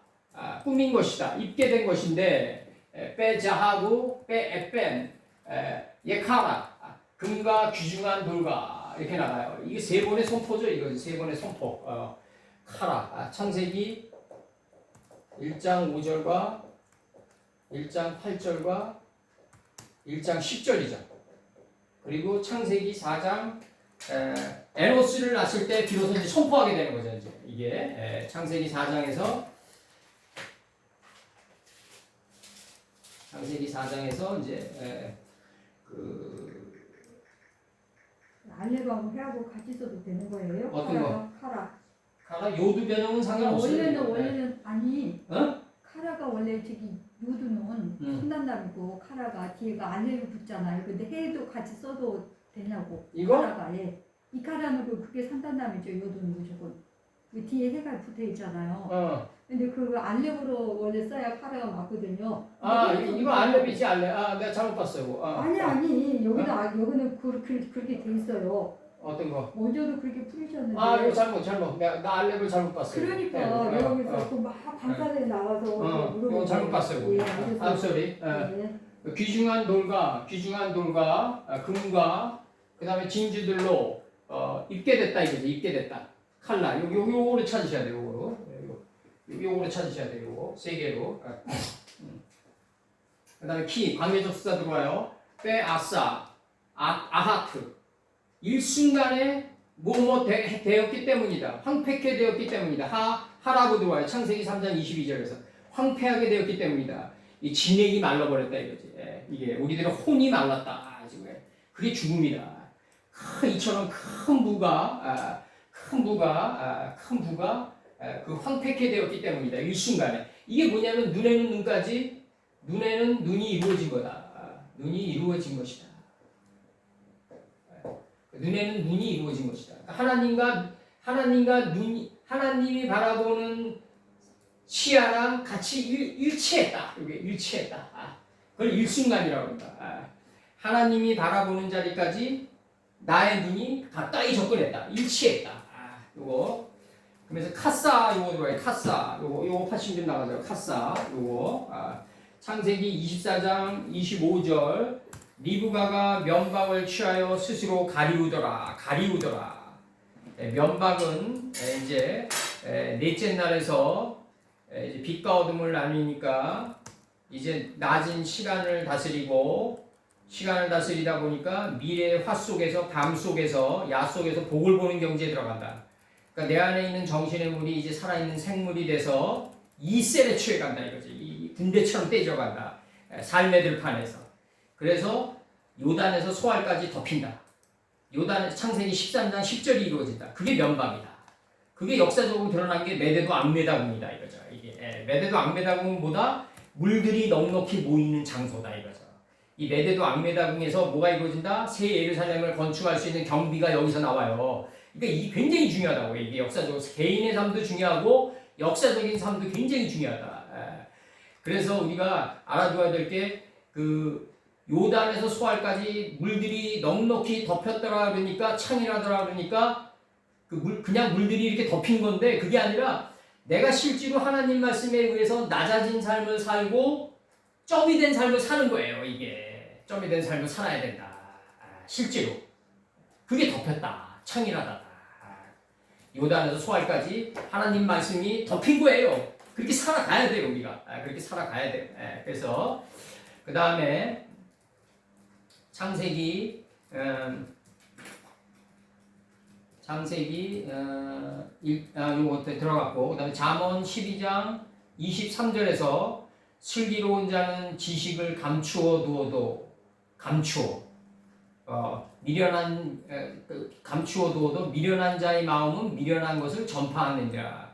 꾸민 것이다. 입게 된 것인데 빼자하고 빼에뺀 예카라 금과 귀중한 돌과 이렇게 나가요. 이게 세 번의 선포죠. 이거 세 번의 선포. 카라 창세기 1장 5절과 1장 8절과 1장 10절이죠. 그리고 창세기 4장 에노스를 낳았을 때 비로소 이제 선포하게 되는 거죠. 이제 이게 창세기 4장에서 이제 알레하고 해하고 같이 써도 되는 거예요? 어떤 거? 카라 요두 변형은 상관없어요. 원래는 아니. 어? 카라가 원래 저기 요두는 순단담이고 카라가 뒤에가 알레로 붙잖아요. 근데 해도 같이 써도 되냐고. 이거? 카라가 이 카라는 그게 산단담이죠. 요두는 무조건. 그 뒤에 해가 붙어 있잖아요. 근데 그 알렙으로 원래 써야 카라가 맞거든요. 이거 알렙이지 알렙. 내가 잘못 봤어요. 아니 여기는 그렇게 돼 있어요. 어떤 거? 먼저도 그렇게 풀으셨는데. 이거 잘못. 나 알렙을 잘못 봤어요. 그러니까 여기서 막 방사대 나와서 이거 잘못 봤어요. sorry. 귀중한 돌과 금과 그다음에 진주들로 입게 됐다 이거지. 입게 됐다. 칼라. 요거를 찾으셔야 돼요. 요거를 찾으셔야 돼요. 요거 세 개로. 그다음에 키 관계적 수사 들어와요. 빼 아싸 아하트. 일순간에 되었기 때문이다. 황폐케 되었기 때문이다. 하라고 들어와요. 창세기 3장 22절에서 황폐하게 되었기 때문이다. 이 진액이 말라버렸다 이거지. 이게 우리들은 혼이 말랐다. 지금 그게 죽음이다. 이처럼 큰 부가 그 황폐케 되었기 때문이다. 일순간에. 이게 뭐냐면 눈에는 눈이 이루어진 거다. 눈이 이루어진 것이다. 눈에는 눈이 이루어진 것이다. 하나님이 바라보는 시야랑 같이 일치했다. 이게 일치했다. 그걸 일순간이라고 합니다. 하나님이 바라보는 자리까지 나의 눈이 가까이 접근했다. 일치했다. 요거 그러면서 카사 요거 들어가요. 카사 요거 80점 나가죠. 카사 요거 창세기 24장 25절 리브가가 면박을 취하여 스스로 가리우더라. 면박은 이제 넷째 날에서 이제 빛과 어둠을 나누니까 이제 낮은 시간을 다스리다 보니까 미래의 화 속에서 밤 속에서 야 속에서 복을 보는 경지에 들어간다. 그러니까 내 안에 있는 정신의 물이 이제 살아있는 생물이 돼서 이셀에 취해간다 이거지. 이 군대처럼 떼져간다. 삶의 들판에서. 그래서 요단에서 소알까지 덮인다. 요단 창세기 13장 10절이 이루어진다. 그게 면박이다. 그게 역사적으로 드러난 게 메대도 앙메다궁이다 이거죠. 이게 메대도 앙메다궁은 뭐다? 물들이 넉넉히 모이는 장소다 이거죠. 이 메대도 앙메다궁에서 뭐가 이루어진다? 새 예루살렘을 건축할 수 있는 경비가 여기서 나와요. 그러니까 이게 굉장히 중요하다고. 이게 역사적으로 개인의 삶도 중요하고 역사적인 삶도 굉장히 중요하다. 그래서 우리가 알아둬야 될 게 그 요단에서 소알까지 물들이 넉넉히 덮였더라 그러니까 창이라더라 그러니까 그냥 물들이 이렇게 덮인 건데 그게 아니라 내가 실제로 하나님 말씀에 의해서 낮아진 삶을 살고 점이 된 삶을 사는 거예요. 이게 점이 된 삶을 살아야 된다. 실제로 그게 덮였다. 창이라다. 요단에서 소알까지 하나님 말씀이 덮인 거예요. 그렇게 살아가야 돼요. 우리가 그렇게 살아가야 돼요. 그래서 그 다음에 창세기 요거 들어갔고 그 다음에 잠언 12장 23절에서 슬기로운 자는 지식을 감추어 두어도 미련한 자의 마음은 미련한 것을 전파하느니라.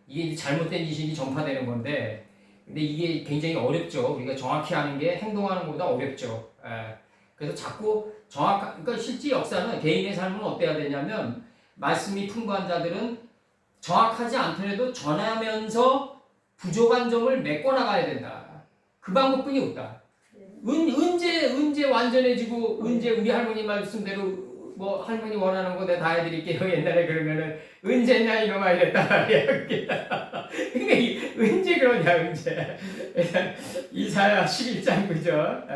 이게 잘못된 지식이 전파되는 건데 근데 이게 굉장히 어렵죠. 우리가 정확히 하는 게 행동하는 것보다 어렵죠. 그래서 자꾸 그러니까 실제 역사는 개인의 삶은 어때야 되냐면 말씀이 풍부한 자들은 정확하지 않더라도 전하면서 부족한 점을 메꿔나가야 된다. 그 방법뿐이 없다. 언제 완전해지고 언제 우리 할머니 말씀대로 뭐 할머니 원하는 거 내가 다 해드릴게요. 옛날에 그러면은 언제냐 이놈아 이랬다 말이야. 그러니까 언제 그러냐 언제. 이사야 11장 9절.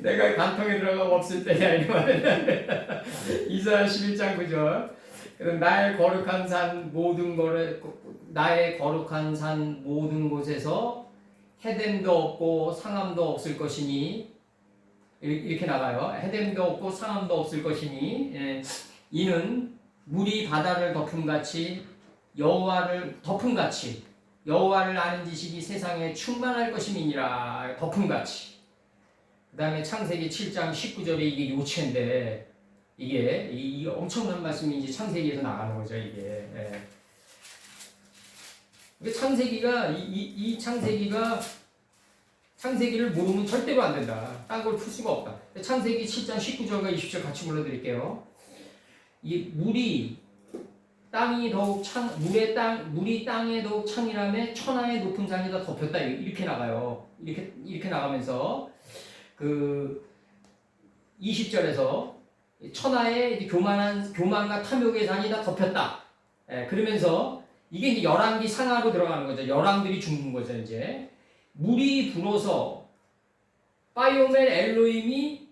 내가 간통에 들어가고 없을 때냐 이 말은. 이사야 11장 9절. 그럼 나의 거룩한 산 모든 곳에서 해됨도 없고 상함도 없을 것이니 이렇게 나가요. 해됨도 없고 상함도 없을 것이니 이는 물이 바다를 덮음같이 여호와를 아는 지식이 세상에 충만할 것임이니라. 덮음같이. 그 다음에 창세기 7장 19절에 이게 요체인데 이게 엄청난 말씀이 이제 창세기에서 나가는 거죠. 이게 창세기를 모르면 절대로 안 된다. 딴 걸 풀 수가 없다. 창세기 7장 19절과 20절 같이 불러드릴게요. 이 물이 땅에 더욱 창이라며 천하의 높은 산이 다 덮였다. 이렇게 나가요. 이렇게 나가면서 그 20절에서 천하의 교만과 탐욕의 산이 다 덮였다. 그러면서 이게 이제 열왕기 상하로 들어가는 거죠. 열왕들이 죽는 거죠. 이제 물이 불어서 바이오멜 엘로힘이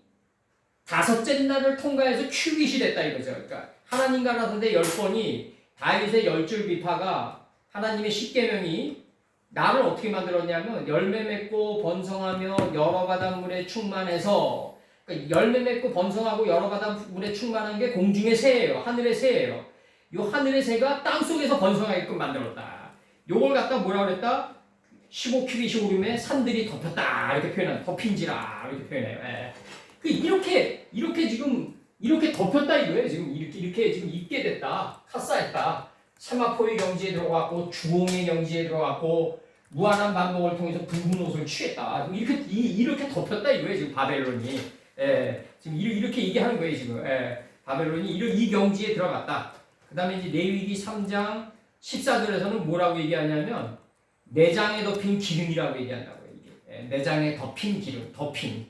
5째 날을 통과해서 큐빗이 됐다 이거죠. 그러니까 하나님과 나서는데 10번이 다윗의 10줄 비파가 하나님의 십계명이 나를 어떻게 만들었냐면 열매 맺고 번성하며 여러 바닷물에 충만해서 그러니까 열매 맺고 번성하고 여러 바닷물에 충만한 게 공중의 새예요. 하늘의 새예요. 이 하늘의 새가 땅속에서 번성하게끔 만들었다. 요걸 갖다 뭐라 그랬다? 15큐빗이 오름에 산들이 덮였다 이렇게 표현한 덮인지라 이렇게 표현해요. 이렇게 지금 이렇게 덮였다 이거예요. 지금 이렇게 지금 있게 됐다. 카사했다. 세마포의 경지에 들어갔고 주홍의 경지에 들어갔고 무한한 반복을 통해서 붉은 옷을 취했다. 이렇게 덮였다 이거예요. 지금 바벨론이. 지금 이렇게 얘기하는 거예요. 지금 바벨론이 이 경지에 들어갔다. 그 다음에 이제 레위기 3장 14절에서는 뭐라고 얘기하냐면 내장에 덮인 기름이라고 얘기한다고요. 이게. 내장에 덮인 기름, 덮인.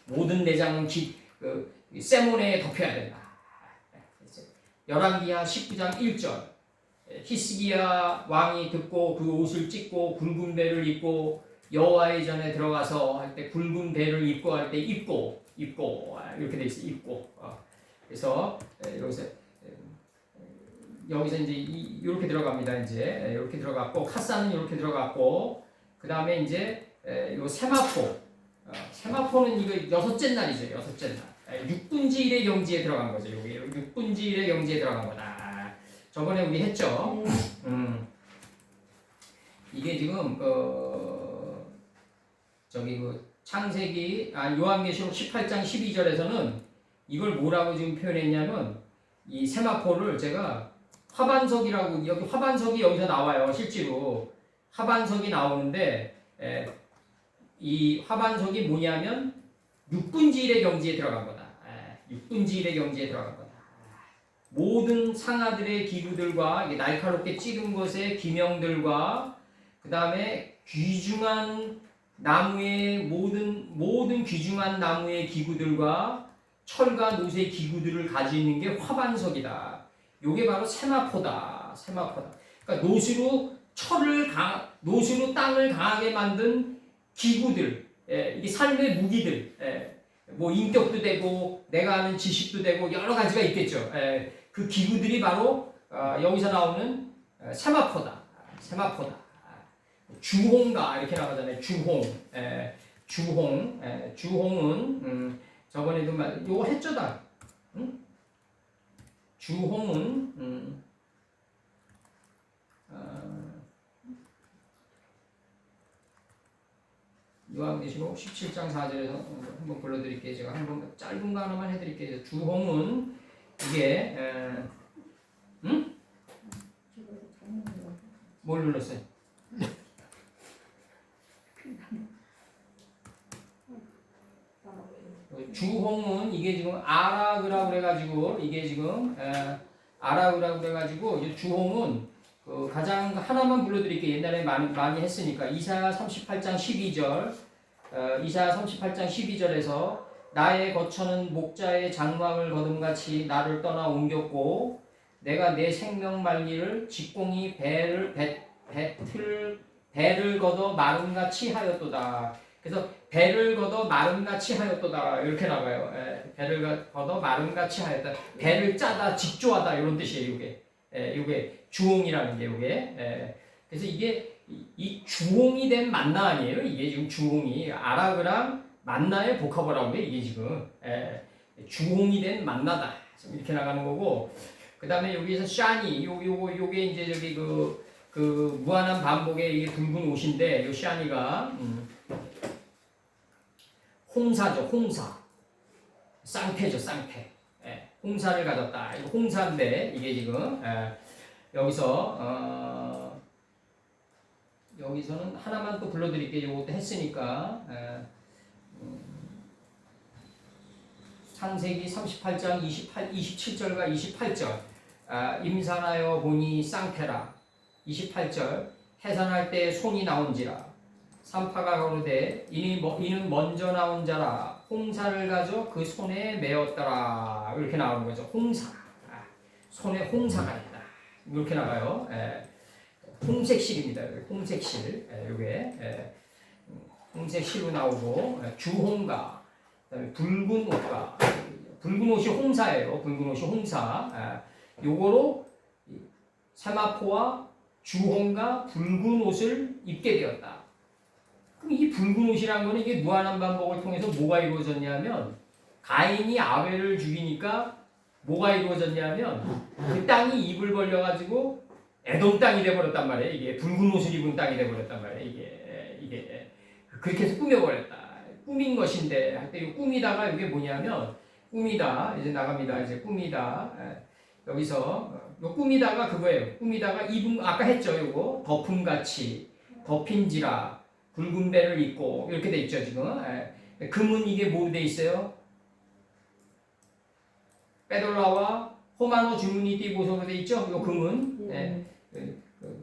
모든 내장은 세모네에 덮여야 된다. 열왕기하 19장 1절 히스기야 왕이 듣고 그 옷을 찢고 굵은 배를 입고 여호와의 전에 들어가서 할 때 굵은 배를 입고 할 때 입고 이렇게 돼 있어 입고 그래서 여기서 이제 이렇게 들어갑니다. 이제 이렇게 들어갔고 카사는 이렇게 들어갔고 그 다음에 이제 요 세마포는 이거 여섯째 날이죠. 여섯째 날 6분지 1의 경지에 들어간 거죠. 여기 6분지 1의 경지에 들어간 거다. 저번에 우리 했죠. 이게 지금 저기 그 창세기 요한계시록 18장 12절에서는 이걸 뭐라고 지금 표현했냐면 이 세마포를 제가 화반석이라고 여기 화반석이 여기서 나와요. 실제로 화반석이 나오는데 이 화반석이 뭐냐면 6분지 1의 경지에 들어간 거다. 6분지 1의 경지에 들어간 거다. 모든 상아들의 기구들과 날카롭게 찌른 것의 기명들과 그 다음에 귀중한 나무의 모든 귀중한 나무의 기구들과 철과 노새 기구들을 가지고 있는 게 화반석이다. 요게 바로 세마포다. 그러니까 노수로 땅을 강하게 만든 기구들, 이게 삶의 무기들, 뭐 인격도 되고 내가 아는 지식도 되고 여러 가지가 있겠죠. 그 기구들이 바로 여기서 나오는 세마포다. 주홍가 이렇게 나가잖아요. 주홍은 저번에도 요거 했죠 다. 주홍은 요한계시록 17장 4절에서 한번 불러드릴게요. 제가 한번 짧은 거 하나만 해드릴게요. 주홍은 이게 뭘 눌렀어요? 주홍은 이게 지금 아락이라고 그래가지고 이게 지금 아락이라고 그래가지고 이제 주홍은 그 가장 하나만 불러드릴게요. 옛날에 많이 했으니까 이사야 38장 12절 이사야 38장 12절에서 나의 거처는 목자의 장막을 거둠같이 나를 떠나 옮겼고 내가 내 생명 말리를 직공이 배를 걷어 마름같이 하였도다. 그래서 배를 걷어 마름같이 하였도다 이렇게 나와요. 배를 걷어 마름같이 하였다. 배를 짜다 직조하다 이런 뜻이에요. 이게 주홍이라는 게 이게. 그래서 이게 이 주홍이 된 만나 아니에요. 이게 지금 주홍이 아락이랑 만나의 복합어라고 해. 이게 지금 주홍이 된 만나다 이렇게 나가는 거고. 그 다음에 여기서 샤니 요게 이제 저기 그 무한한 반복의 이게 붉은 옷인데 요 샤니가 홍사죠. 홍사 쌍태죠. 쌍태. 홍사를 가졌다. 이거 홍사인데 이게 지금 여기서는 하나만 또 불러드릴게요. 이것도 했으니까 창세기 38장 27절과 28절 임산하여 보니 쌍태라 28절 해산할 때 손이 나온지라 산파가 가로되 이는 먼저 나온 자라 홍사를 가져 그 손에 메었더라 이렇게 나오는 거죠. 홍사 손에 홍사가 있다 이렇게 나가요. 홍색실입니다. 홍색실 요게 홍색실로 나오고 주홍가 그다음에 붉은 옷과 붉은 옷이 홍사예요. 붉은 옷이 홍사 요거로 세마포와 주홍과 붉은 옷을 입게 되었다. 그럼 이 붉은 옷이란 거는 이게 무한한 반복을 통해서 뭐가 이루어졌냐면 가인이 아벨을 죽이니까 뭐가 이루어졌냐면 그 땅이 입을 벌려가지고 에돔 땅이 돼버렸단 말이에요. 이게 붉은 옷을 입은 땅이 돼버렸단 말이에요. 이게 그렇게 해서 꾸며버렸다. 꾸민 것인데 할때 이 꾸미다가 이게 뭐냐면 꾸미다 이제 나갑니다. 이제 꾸미다 여기서 요 꾸미다가 그거예요. 꾸미다가 입은 아까 했죠. 요거 덮음같이 덮인지라 붉은 배를 입고 이렇게 돼 있죠 지금. 금은 이게 뭐 돼 있어요? 페돌라와 호마노 주무니티 보석으로 돼 있죠. 요 금은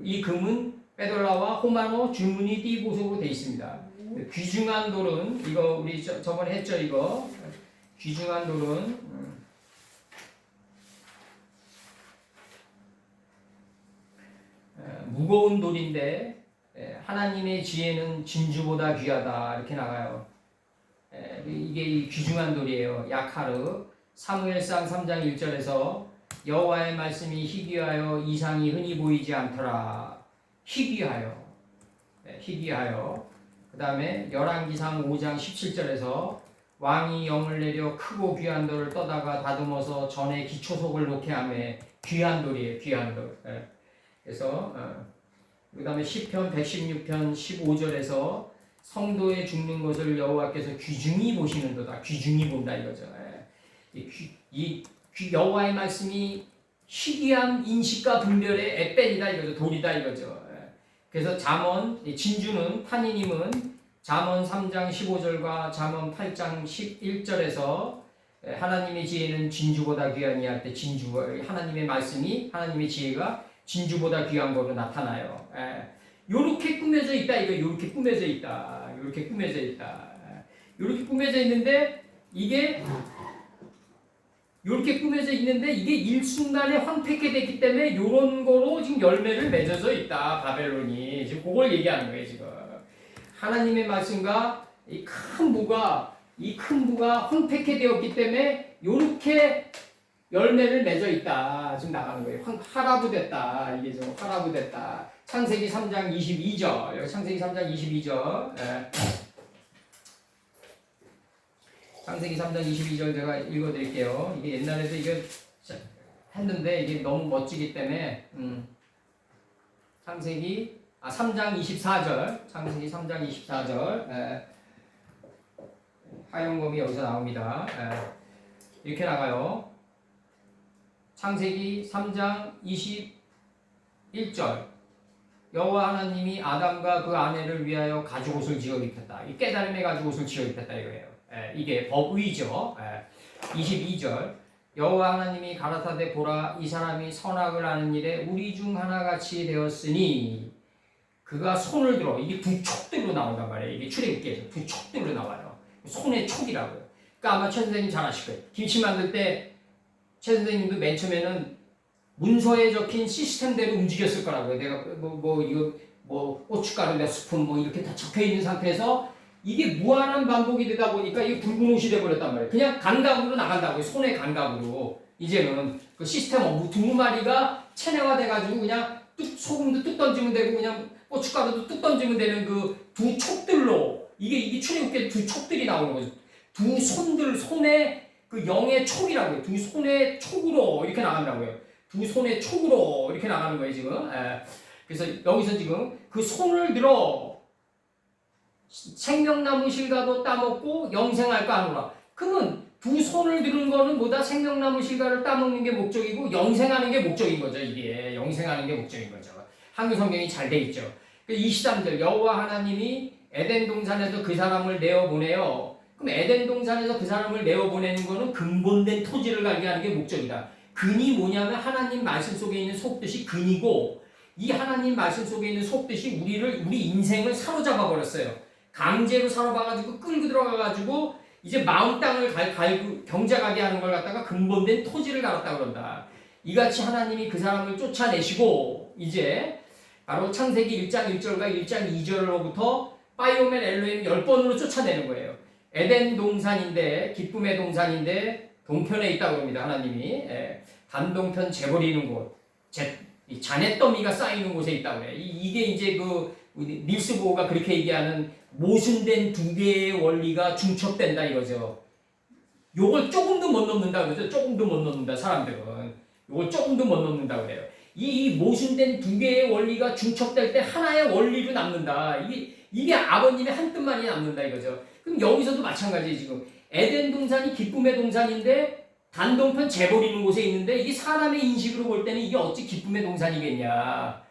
이 금은 페돌라와 호마노 주무니티 보석으로 돼 있습니다. 귀중한 돌은 이거 우리 저번에 했죠 이거 귀중한 돌은 무거운 돌인데 하나님의 지혜는 진주보다 귀하다 이렇게 나가요. 이게 이 귀중한 돌이에요. 야카르. 사무엘상 3장 1절에서 여호와의 말씀이 희귀하여 이상이 흔히 보이지 않더라. 희귀하여. 희귀하여. 그 다음에 열왕기상 5장 17절에서 왕이 영을 내려 크고 귀한 돌을 떠다가 다듬어서 전에 기초석을 놓게 하며 귀한 돌이에요. 귀한 돌. 그래서 그 다음에 시편 116편 15절에서 성도의 죽는 것을 여호와께서 귀중히 보시는도다. 귀중히 본다 이거죠. 여호와의 말씀이 희귀한 인식과 분별의 에펜이다 이거죠. 돌이다 이거죠. 그래서 잠언 진주는 탄이님은 잠언 3장 15절과 잠언 8장 11절에서 하나님의 지혜는 진주보다 귀하니 할 때 진주 하나님의 말씀이 하나님의 지혜가 진주보다 귀한 거로 나타나요. 요렇게 꾸며져 있다 이거. 요렇게 꾸며져 있다. 요렇게 꾸며져 있다. 요렇게 꾸며져 있는데 이게 요렇게 꾸며져 있는데 이게 일순간에 황폐케 됐기 때문에 요런 거로 지금 열매를 맺어져 있다. 바벨론이 지금 그걸 얘기하는 거예요 지금. 하나님의 말씀과 이 큰 부가 황폐케 되었기 때문에 요렇게 열매를 맺어 있다. 지금 나가는 거예요. 하라부 됐다. 이게 좀 하라부 됐다. 창세기 3장 22절. 여기 창세기 3장 22절. 창세기 3장 22절 제가 읽어드릴게요. 이게 옛날에도 이게 했는데 이게 너무 멋지기 때문에 창세기 3장 24절. 창세기 3장 24절. 하영범이 여기서 나옵니다. 이렇게 나가요. 창세기 3장 21절. 여호와 하나님이 아담과 그 아내를 위하여 가죽옷을 지어 입혔다. 이 깨달음의 가죽옷을 지어 입혔다 이거예요. 이게 법의죠. 22절. 여호와 하나님이 가라사대 보라 이 사람이 선악을 아는 일에 우리 중 하나같이 되었으니 그가 손을 들어. 이게 두 촉들로 나온단 말이에요. 이게 출애굽기에서 두 촉들로 나와요. 손의 촉이라고요. 그러니까 아마 최 선생님 잘 아실 거예요. 김치 만들 때 최 선생님도 맨 처음에는 문서에 적힌 시스템대로 움직였을 거라고요. 내가 고춧가루 몇 스푼 이렇게 다 적혀 있는 상태에서 이게 무한한 반복이 되다 보니까 이게 붉은 옷이 돼버렸단 말이에요. 그냥 감각으로 나간다고요. 손의 감각으로. 이제는 그 시스템 두 마리가 체내화돼가지고 그냥 소금도 뚝 던지면 되고 그냥 고춧가루도 뚝 던지면 되는 그 두 촉들로 이게 출애굽기에 두 촉들이 나오는 거죠. 두 손의 그 영의 촉이라고요. 두 손의 촉으로 이렇게 나간다고요. 두 손의 촉으로 이렇게 나가는 거예요 지금. 그래서 여기서 지금 그 손을 들어 생명나무 실과도 따먹고 영생할까 하노라. 그러면 두 손을 들은 거는 뭐다? 생명나무 실과를 따먹는 게 목적이고 영생하는 게 목적인 거죠. 이게 영생하는 게 목적인 거죠. 한글 성경이 잘 돼 있죠. 23절 여호와 하나님이 에덴 동산에서 그 사람을 내어보내요. 그럼 에덴 동산에서 그 사람을 내어보내는 거는 근본된 토지를 갈게 하는 게 목적이다. 근이 뭐냐면 하나님 말씀 속에 있는 속뜻이 근이고 이 하나님 말씀 속에 있는 속뜻이 우리 인생을 사로잡아 버렸어요. 강제로 사로잡아가지고 끌고 들어가가지고 이제 마음 땅을 경작하게 하는 걸 갖다가 근본된 토지를 갈았다 그런다. 이같이 하나님이 그 사람을 쫓아내시고 이제 바로 창세기 1장 1절과 1장 2절로부터 파이오멘 엘로힘 10번으로 쫓아내는 거예요. 에덴 동산인데 기쁨의 동산인데 동편에 있다고 합니다. 하나님이 단동편 재버리는 곳, 잔해더미가 쌓이는 곳에 있다고 해요. 이게 이제 그 닐스 보호가 그렇게 얘기하는 모순된 두 개의 원리가 중첩된다 이거죠. 요걸 조금도 못 넘는다 그러죠. 조금도 못 넘는다 사람들은. 요걸 조금도 못 넘는다 그래요. 이 모순된 두 개의 원리가 중첩될 때 하나의 원리로 남는다. 이게 아버님의 한 뜻만이 남는다 이거죠. 그럼 여기서도 마찬가지예요. 지금 에덴 동산이 기쁨의 동산인데 단동편 재버리는 곳에 있는데 이게 사람의 인식으로 볼 때는 이게 어찌 기쁨의 동산이겠냐.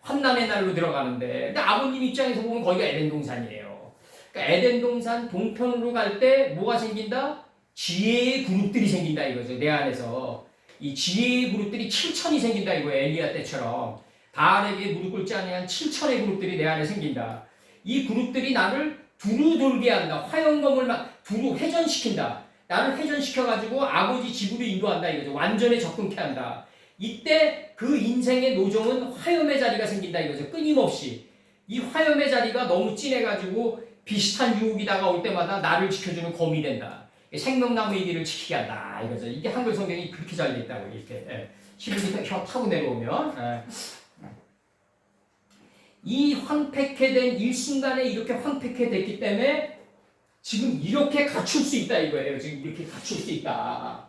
환난의 날로 들어가는데 근데 아버님 입장에서 보면 거기가 에덴 동산이에요. 그러니까 에덴 동산 동편으로 갈 때 뭐가 생긴다? 지혜의 그룹들이 생긴다 이거죠. 내 안에서 이 지혜의 그룹들이 7천이 생긴다 이거예요. 엘리야 때처럼 바알에게 무릎 꿇지 아니한 7천의 그룹들이 내 안에 생긴다. 이 그룹들이 나를 두루 돌게 한다. 화영검을 막 두루 회전시킨다. 나를 회전시켜가지고 아버지 집으로 인도한다 이거죠. 완전히 접근케 한다. 이때 그 인생의 노정은 화염의 자리가 생긴다 이거죠. 끊임없이. 이 화염의 자리가 너무 진해가지고 비슷한 유혹이 다가올 때마다 나를 지켜주는 검이 된다. 생명나무의 길을 지키게 한다 이거죠. 이게 한글 성경이 그렇게 잘 돼 있다고 이렇게. 11m 타고 내려오면. 이 황폐케된 일순간에 이렇게 황폐케 됐기 때문에 지금 이렇게 갖출 수 있다 이거예요. 지금 이렇게 갖출 수 있다.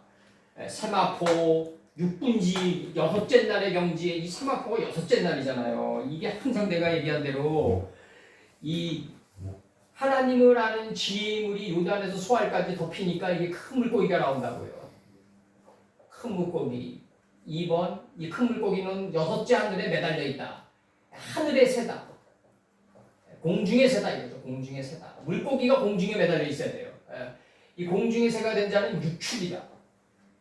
세마포 6분지 여섯째 날의 경지에 이 세마포가 여섯째 날이잖아요. 이게 항상 내가 얘기한 대로 이 하나님을 아는 지혜물이 요단에서 소알까지 덮이니까 이게 큰 물고기가 나온다고요. 큰 물고기. 2번 이 큰 물고기는 여섯째 하늘에 매달려 있다. 하늘의 새다. 공중의 새다 이거죠. 공중의 새다. 물고기가 공중에 매달려 있어야 돼요. 이 공중의 새가 된 자는 유축이다.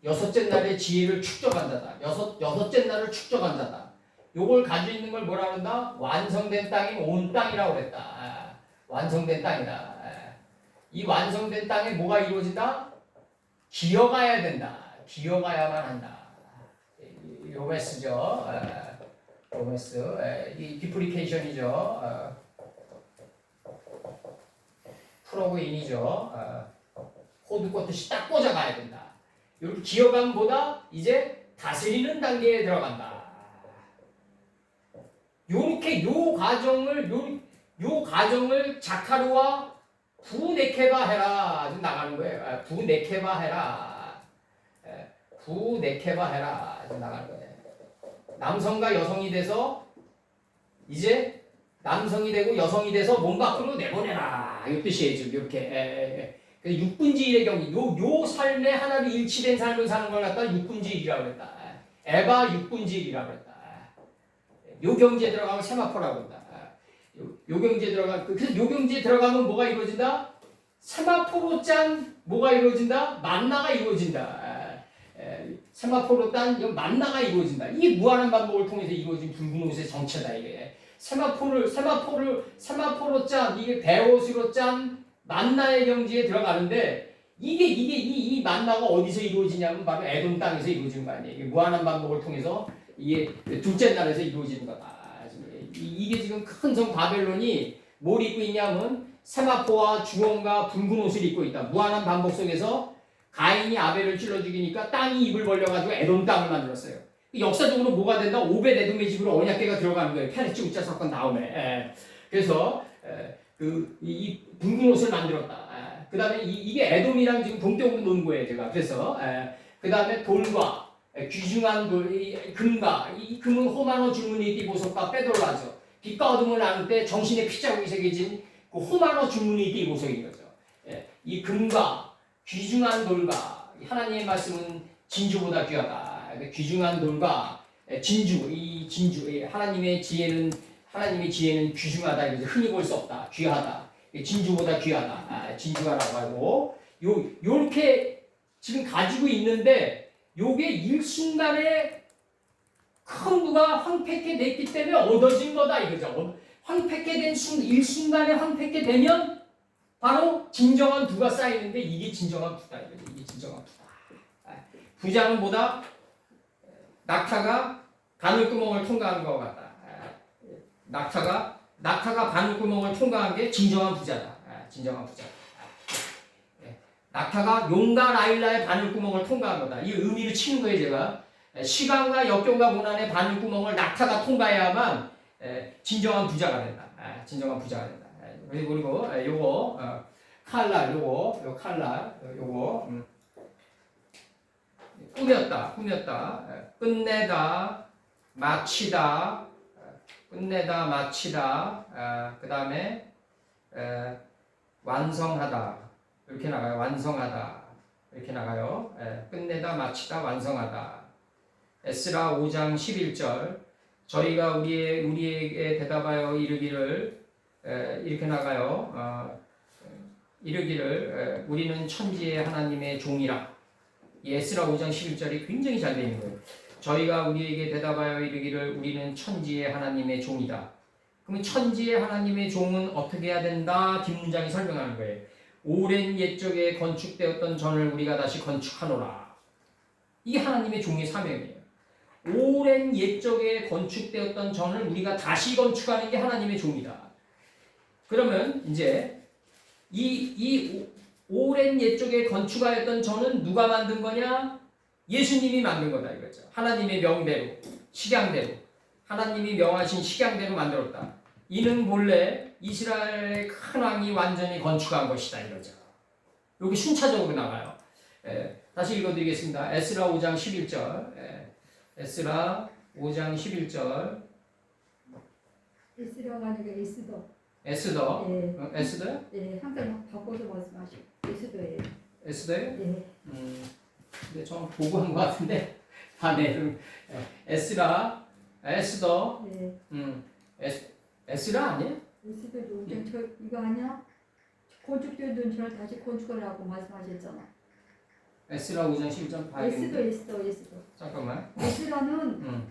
여섯째 날의 지혜를 축적한 자다. 여섯째 날을 축적한 자다. 요걸 가지고 있는 걸 뭐라 그런다? 완성된 땅이 온 땅이라고 그랬다. 완성된 땅이다. 이 완성된 땅에 뭐가 이루어진다? 기어가야 된다. 기어가야만 한다. 로메스죠. 로메스. 이 디프리케이션이죠. 프로그인이죠. 호두 꽂듯이 딱 꽂아가야 된다. 이렇게 기어감보다 이제 다스리는 단계에 들어간다. 요렇게 요 과정을 자카르와 부네케바 해라. 좀 나가는 거예요. 부네케바 해라. 부네케바 해라. 좀 나가는 거예요. 남성과 여성이 돼서 이제 남성이 되고 여성이 돼서 몸 밖으로 내보내라. 이 뜻이에요. 지금 이렇게. 6분지 1의 경기. 요 삶에 하나로 일치된 삶을 사는 걸 갖다 6분지 1이라고 했다. 에바 6분지 1이라고 했다. 요 경지에 들어가면 세마포라고 한다. 요 경지에 그래서 요 경지에 들어가면 뭐가 이루어진다? 세마포로 짠 뭐가 이루어진다? 만나가 이루어진다. 세마포로 딴 만나가 이루어진다. 이게 무한한 반복을 통해서 이루어진 붉은 옷의 정체다 이게. 세마포로 짠 이게 배옷으로 짠 만나의 경지에 들어가는데 이 만나가 어디서 이루어지냐면 바로 에돔 땅에서 이루어지는 거 아니에요. 이게 무한한 반복을 통해서 이게 둘째 날에서 이루어지는 거다. 이게 지금 큰 성 바벨론이 뭘 입고 있냐면 세마포와 주홍과 붉은 옷을 입고 있다. 무한한 반복 속에서 가인이 아벨을 찔러 죽이니까 땅이 입을 벌려가지고 에돔 땅을 만들었어요. 역사적으로 뭐가 된다? 오벳 에돔의 집으로 언약궤가 들어가는 거예요. 페레츠 우짜 사건 다음에. 그래서 이 붉은 옷을 만들었다. 그 다음에 이게 에돔이랑 지금 동격으로 놓은 거예요, 제가. 그래서 그 다음에 돌과 귀중한 돌, 금과 이 금은 호마노 줄무니티 보석과 빼돌라죠. 빛과 어둠을 나눌 때 정신의 피자국이 새겨진 그 호마노 줄무니티 보석인 거죠. 이 금과 귀중한 돌과 하나님의 말씀은 진주보다 귀하다. 귀중한 돌과 진주, 이 진주, 하나님의 지혜는 귀중하다. 이거죠. 흔히 볼 수 없다. 귀하다. 진주보다 귀하다. 진주가라고 하고 요렇게 지금 가지고 있는데 요게 일순간에 큰부가 황폐케 됐기 때문에 얻어진 거다 이거죠. 황폐케 된 일순간에 황폐케 되면 바로 진정한 부가 쌓이는데 이게 진정한 부다 이거죠. 이게 진정한 부다. 부자는 뭐다? 낙타가 바늘구멍을 통과한 것 같다. 낙타가 바늘구멍을 통과한 게 진정한 부자다. 진정한 부자. 낙타가 용과 라일라의 바늘구멍을 통과한 거다. 이 의미를 치는 거예요, 제가. 시간과 역경과 고난의 바늘구멍을 낙타가 통과해야만 진정한 부자가 된다. 진정한 부자가 된다. 그리고 요거 칼날, 요거 칼날, 요거 꾸몄다. 끝내다, 마치다, 그 다음에 완성하다. 이렇게 나가요. 완성하다. 이렇게 나가요. 끝내다, 마치다, 완성하다. 에스라 5장 11절. 저희가 우리에게 대답하여 이르기를 이렇게 나가요. 이르기를 우리는 천지의 하나님의 종이라. 이 에스라 5장 11절이 굉장히 잘 되어 있는 거예요. 저희가 우리에게 대답하여 이르기를 우리는 천지의 하나님의 종이다. 그러면 천지의 하나님의 종은 어떻게 해야 된다? 뒷문장이 설명하는 거예요. 오랜 옛적에 건축되었던 전을 우리가 다시 건축하노라. 이게 하나님의 종의 사명이에요. 오랜 옛적에 건축되었던 전을 우리가 다시 건축하는 게 하나님의 종이다. 그러면 이제 이 오랜 옛적에 건축하였던 전은 누가 만든 거냐? 예수님이 만든 거다 이거죠. 하나님의 명대로, 식양대로, 하나님이 명하신 식양대로 만들었다. 이는 본래 이스라엘의 큰 왕이 완전히 건축한 것이다 이거죠. 여기 순차적으로 나가요. 다시 읽어드리겠습니다. 에스라 5장 11절. 에스라 5장 11절. 에스라가 아니라 에스더. 에스더. 예. 에스더요? 예, 항상 바꿔서 말씀하시고 에스더예요. 에스더요? 예. 근데 저 보고 한 것 같은데. 네. 에스라, 에스더. 예. 에스라 아니에요? 에스더도 저 이거 아니야? 건축되던 절 다시 건축하라고 말씀하셨잖아. 에스라 5장 11절 봐야겠는데. 에스더. 잠깐만. 에스라는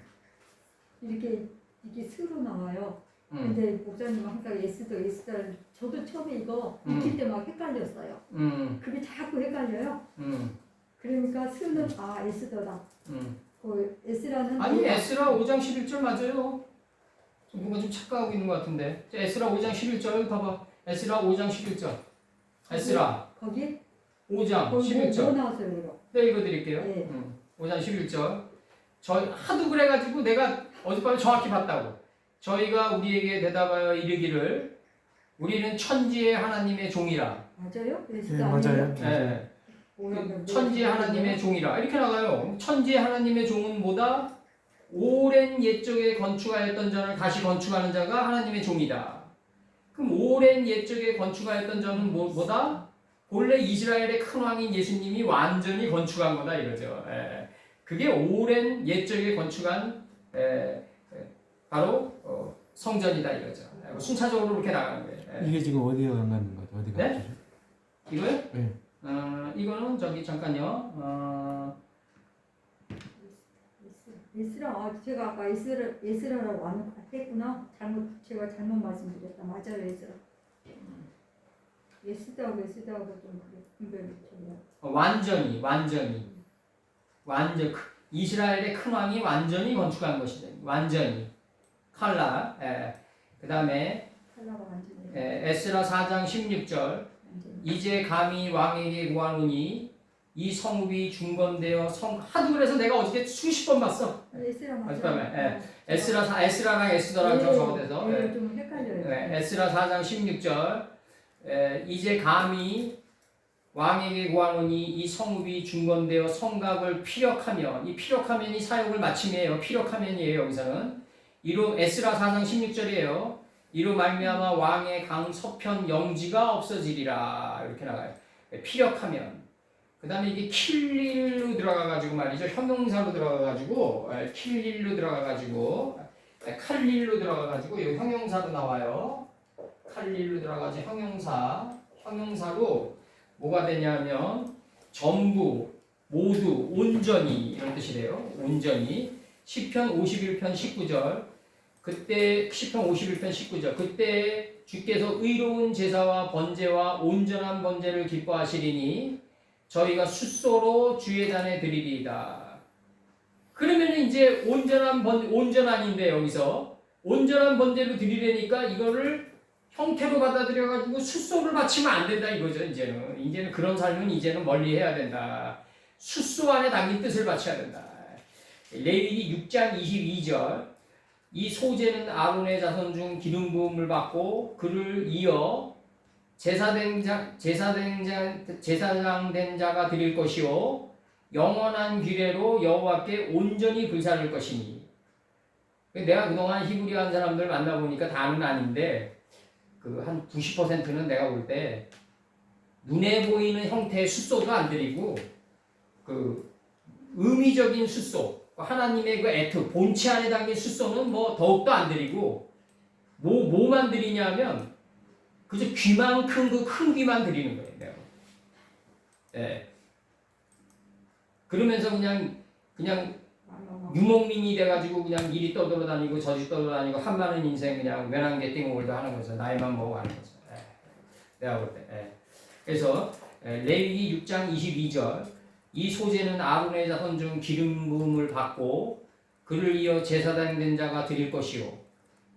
이게 스로 나와요. 근데 목사님 항상 에스더 저도 처음에 이거 익힐 때 막 헷갈렸어요. 그게 자꾸 헷갈려요. 그러니까 스는 에스더다. 그 에스라는 아니 에스라 5장 11절 맞아요. 뭔가 좀 착각하고 있는 것 같은데. 에스라 5장 11절 봐봐. 에스라 5장 11절. 에스라 거기 5장 11절. 뭐 나왔어요 이거? 네 읽어드릴게요. 네. 5장 11절. 저 하도 그래가지고 내가 어젯밤에 정확히 봤다고. 저희가 우리에게 대답하여 이르기를 우리는 천지의 하나님의 종이라. 맞아요? 네, 맞아요. 네. 천지의 하나님의 종이라 이렇게 나가요. 천지의 하나님의 종은 뭐다? 오랜 옛적에 건축하였던 전을 다시 건축하는 자가 하나님의 종이다. 그럼 오랜 옛적에 건축하였던 전은 뭐다? 본래 이스라엘의 큰 왕인 예수님이 완전히 건축한 거다 이거죠. 그게 오랜 옛적에 건축한 바로 성전이다 이거죠. 순차적으로 이렇게 나가는 거예요. 이게 지금 어디에 가는 거죠? 어디 네? 가죠? 이거요? 네. 이거는 저기 잠깐요. 에스라 제가 아까 에스라라고 했구나. 제가 잘못 말씀드렸다. 맞아요 에스라. 에스더하고 좀 분별이 좀. 완전 이스라엘의 큰 왕이 완전히 건축한 것이다. 완전히 칼라. 그 다음에 칼라가 완전히. 에스라 4장 16절. 이제 감히 왕에게 구하노니 이 성읍이 중건되어 하도 그래서 내가 어저께 수십 번 봤어. 에스라 맞아요. 에스라랑 에스더랑 적어돼서. 좀 헷갈려요. 에스라 4장 16절. 이제 감히 왕에게 구하노니 이 성읍이 중건되어 성곽을 피력하며 이 피력하면이 사역을 마침이에요. 피력하면이에요. 여기서는 이로 에스라 4장 16절이에요. 이로 말미암아 왕의 강 서편 영지가 없어지리라 이렇게 나가요. 피력하면 그 다음에 이게 킬릴로 들어가가지고 말이죠. 형용사로 들어가가지고 킬릴로 들어가가지고 칼릴로 들어가가지고 이 형용사로 나와요. 칼릴로 들어가서 형용사로 뭐가 되냐면 전부, 모두, 온전히 이런 뜻이래요. 온전히. 시편 51편 19절. 그때 시편 51편 19절. 그때 주께서 의로운 제사와 번제와 온전한 번제를 기뻐하시리니 저희가 숫소로 주의 단에 드리리이다. 그러면 이제 온전한인데 여기서 온전한 번제로 드리려니까 이거를 형태로 받아들여가지고 숫소를 바치면 안 된다 이거죠. 이제는 그런 삶은 이제는 멀리 해야 된다. 숫소 안에 담긴 뜻을 바쳐야 된다. 레위기 6장 22절. 이 소제는 아론의 자손 중 기름 부음을 받고 그를 이어 제사장 된 자가 드릴 것이요 영원한 규례로 여호와께 온전히 불사를 것이니. 내가 그동안 히브리 한 사람들 만나보니까 다는 아닌데 한 90%는 내가 볼 때 눈에 보이는 형태의 숫소도 안 드리고 의미적인 숫소 하나님의 에트 본체 안에 담긴 숫소는 더욱더 안 드리고 뭐만 드리냐면 그저 귀만큼 큰 귀만 드리는 거예요. 내가. 그러면서 그냥 유목민이 돼가지고 그냥 이리 떠돌아다니고 저리 떠돌아다니고 한많은 인생 그냥 외난개띵홀도 하는 거죠. 나이만 먹어가는 거죠. 내가 볼 때. 그래서 레위기 6장 22절. 이 소제는 아론의 자손 중 기름 부음을 받고 그를 이어 제사장 된 자가 드릴 것이요